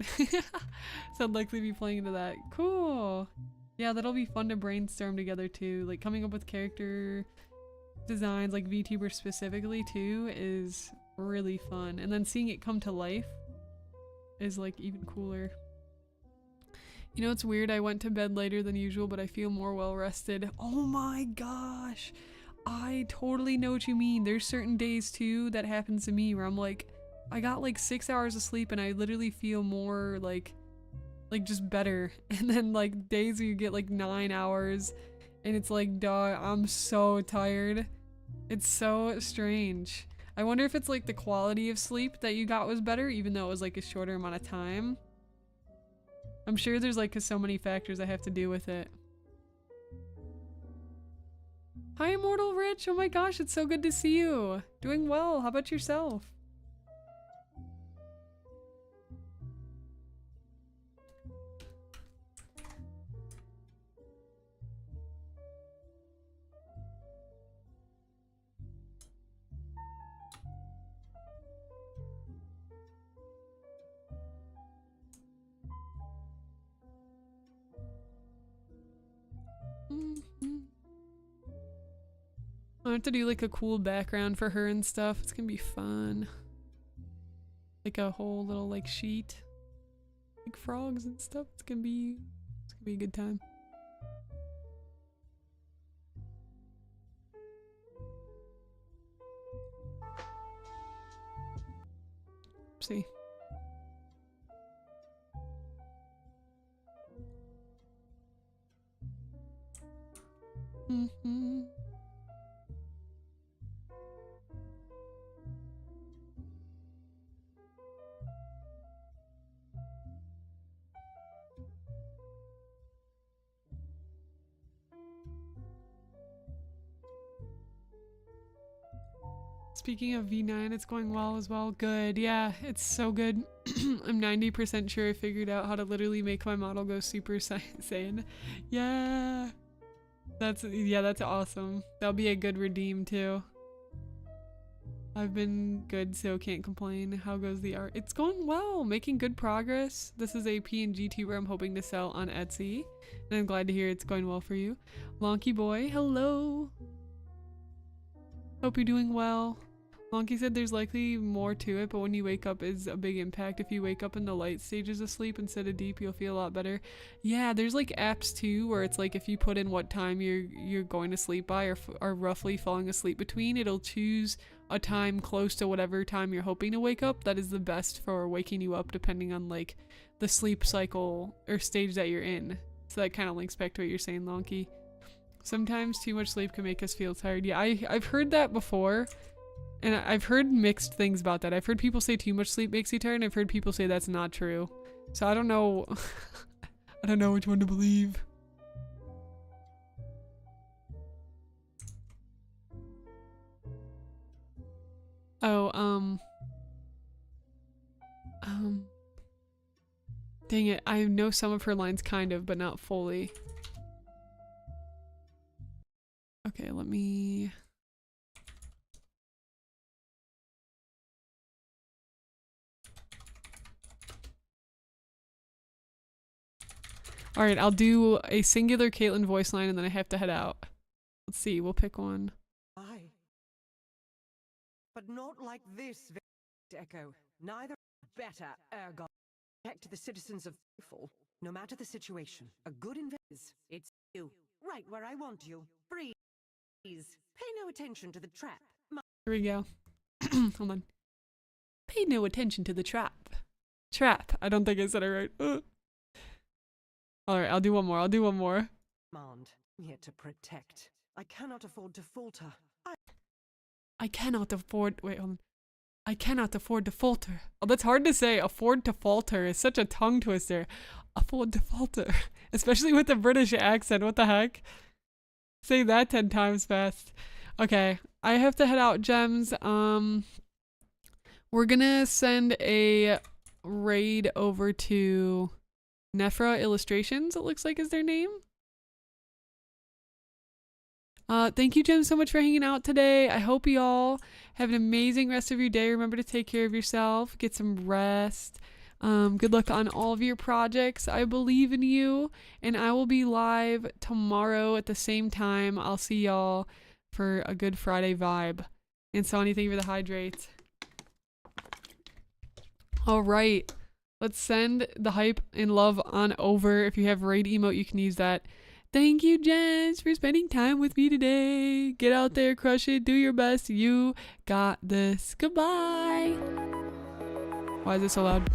So I'd likely be playing into that. Cool. Yeah, that'll be fun to brainstorm together too. Like coming up with character designs, like VTuber specifically too, is really fun. And then seeing it come to life is like even cooler. You know, it's weird. I went to bed later than usual, but I feel more well rested. Oh my gosh. I totally know what you mean. There's certain days too that happens to me where I'm like, I got like 6 hours of sleep and I literally feel more like just better. And then like days where you get like 9 hours and it's like, dog, I'm so tired. It's so strange. I wonder if it's like the quality of sleep that you got was better, even though it was like a shorter amount of time. I'm sure there's like so many factors that have to do with it. Hi, Immortal Rich! Oh my gosh, it's so good to see you! Doing well, how about yourself? I have to do like a cool background for her and stuff. It's gonna be fun. Like a whole little like sheet. Like frogs and stuff. It's gonna be a good time. See. Speaking of V9, it's going well as well. Good. Yeah, it's so good. I'm 90% sure I figured out how to literally make my model go Super Saiyan. Yeah. That's awesome. That'll be a good redeem too. I've been good, so can't complain. How goes the art? It's going well, making good progress. This is a PNG tuber I'm hoping to sell on Etsy, and I'm glad to hear it's going well for you. Lonky boy, hello. Hope you're doing well. Lonky said there's likely more to it, but when you wake up is a big impact. If you wake up in the light stages of sleep instead of deep, you'll feel a lot better. Yeah, there's like apps too where it's like if you put in what time you're going to sleep by or are roughly falling asleep between, it'll choose a time close to whatever time you're hoping to wake up. That is the best for waking you up depending on like the sleep cycle or stage that you're in. So that kind of links back to what you're saying, Lonky. Sometimes too much sleep can make us feel tired. Yeah, I've heard that before. And I've heard mixed things about that. I've heard people say too much sleep makes you tired, and I've heard people say that's not true. So I don't know. I don't know which one to believe. Oh, dang it. I know some of her lines kind of, but not fully. Okay, let me... Alright, I'll do a singular Caitlyn voice line and then I have to head out. Let's see, we'll pick one. Aye. But not like this, Echo. Neither better, ergo. Protect the citizens of Full, no matter the situation. A good invest. It's you. Right where I want you. Freeze. Pay no attention to the trap. Here we go. Hold on. Pay no attention to the trap. Trap. I don't think I said it right. Alright, I'll do one more. Command, here to protect. I cannot afford to falter. I cannot afford- wait, hold on. I cannot afford to falter. Oh, that's hard to say. Afford to falter is such a tongue twister. Afford to falter. Especially with the British accent. What the heck? Say that 10 times fast. Okay, I have to head out, Gems. We're gonna send a raid over to Nephra Illustrations, it looks like is their name. Thank you, Jim, so much for hanging out today. I hope you all have an amazing rest of your day. Remember to take care of yourself, get some rest. Good luck on all of your projects. I believe in you, and I will be live tomorrow at the same time. I'll see y'all for a good Friday vibe. And Sonny, thank you for the hydrate. All right. Let's send the hype and love on over. If you have raid emote, you can use that. Thank you, Jens, for spending time with me today. Get out there, crush it, do your best. You got this. Goodbye. Why is it so loud?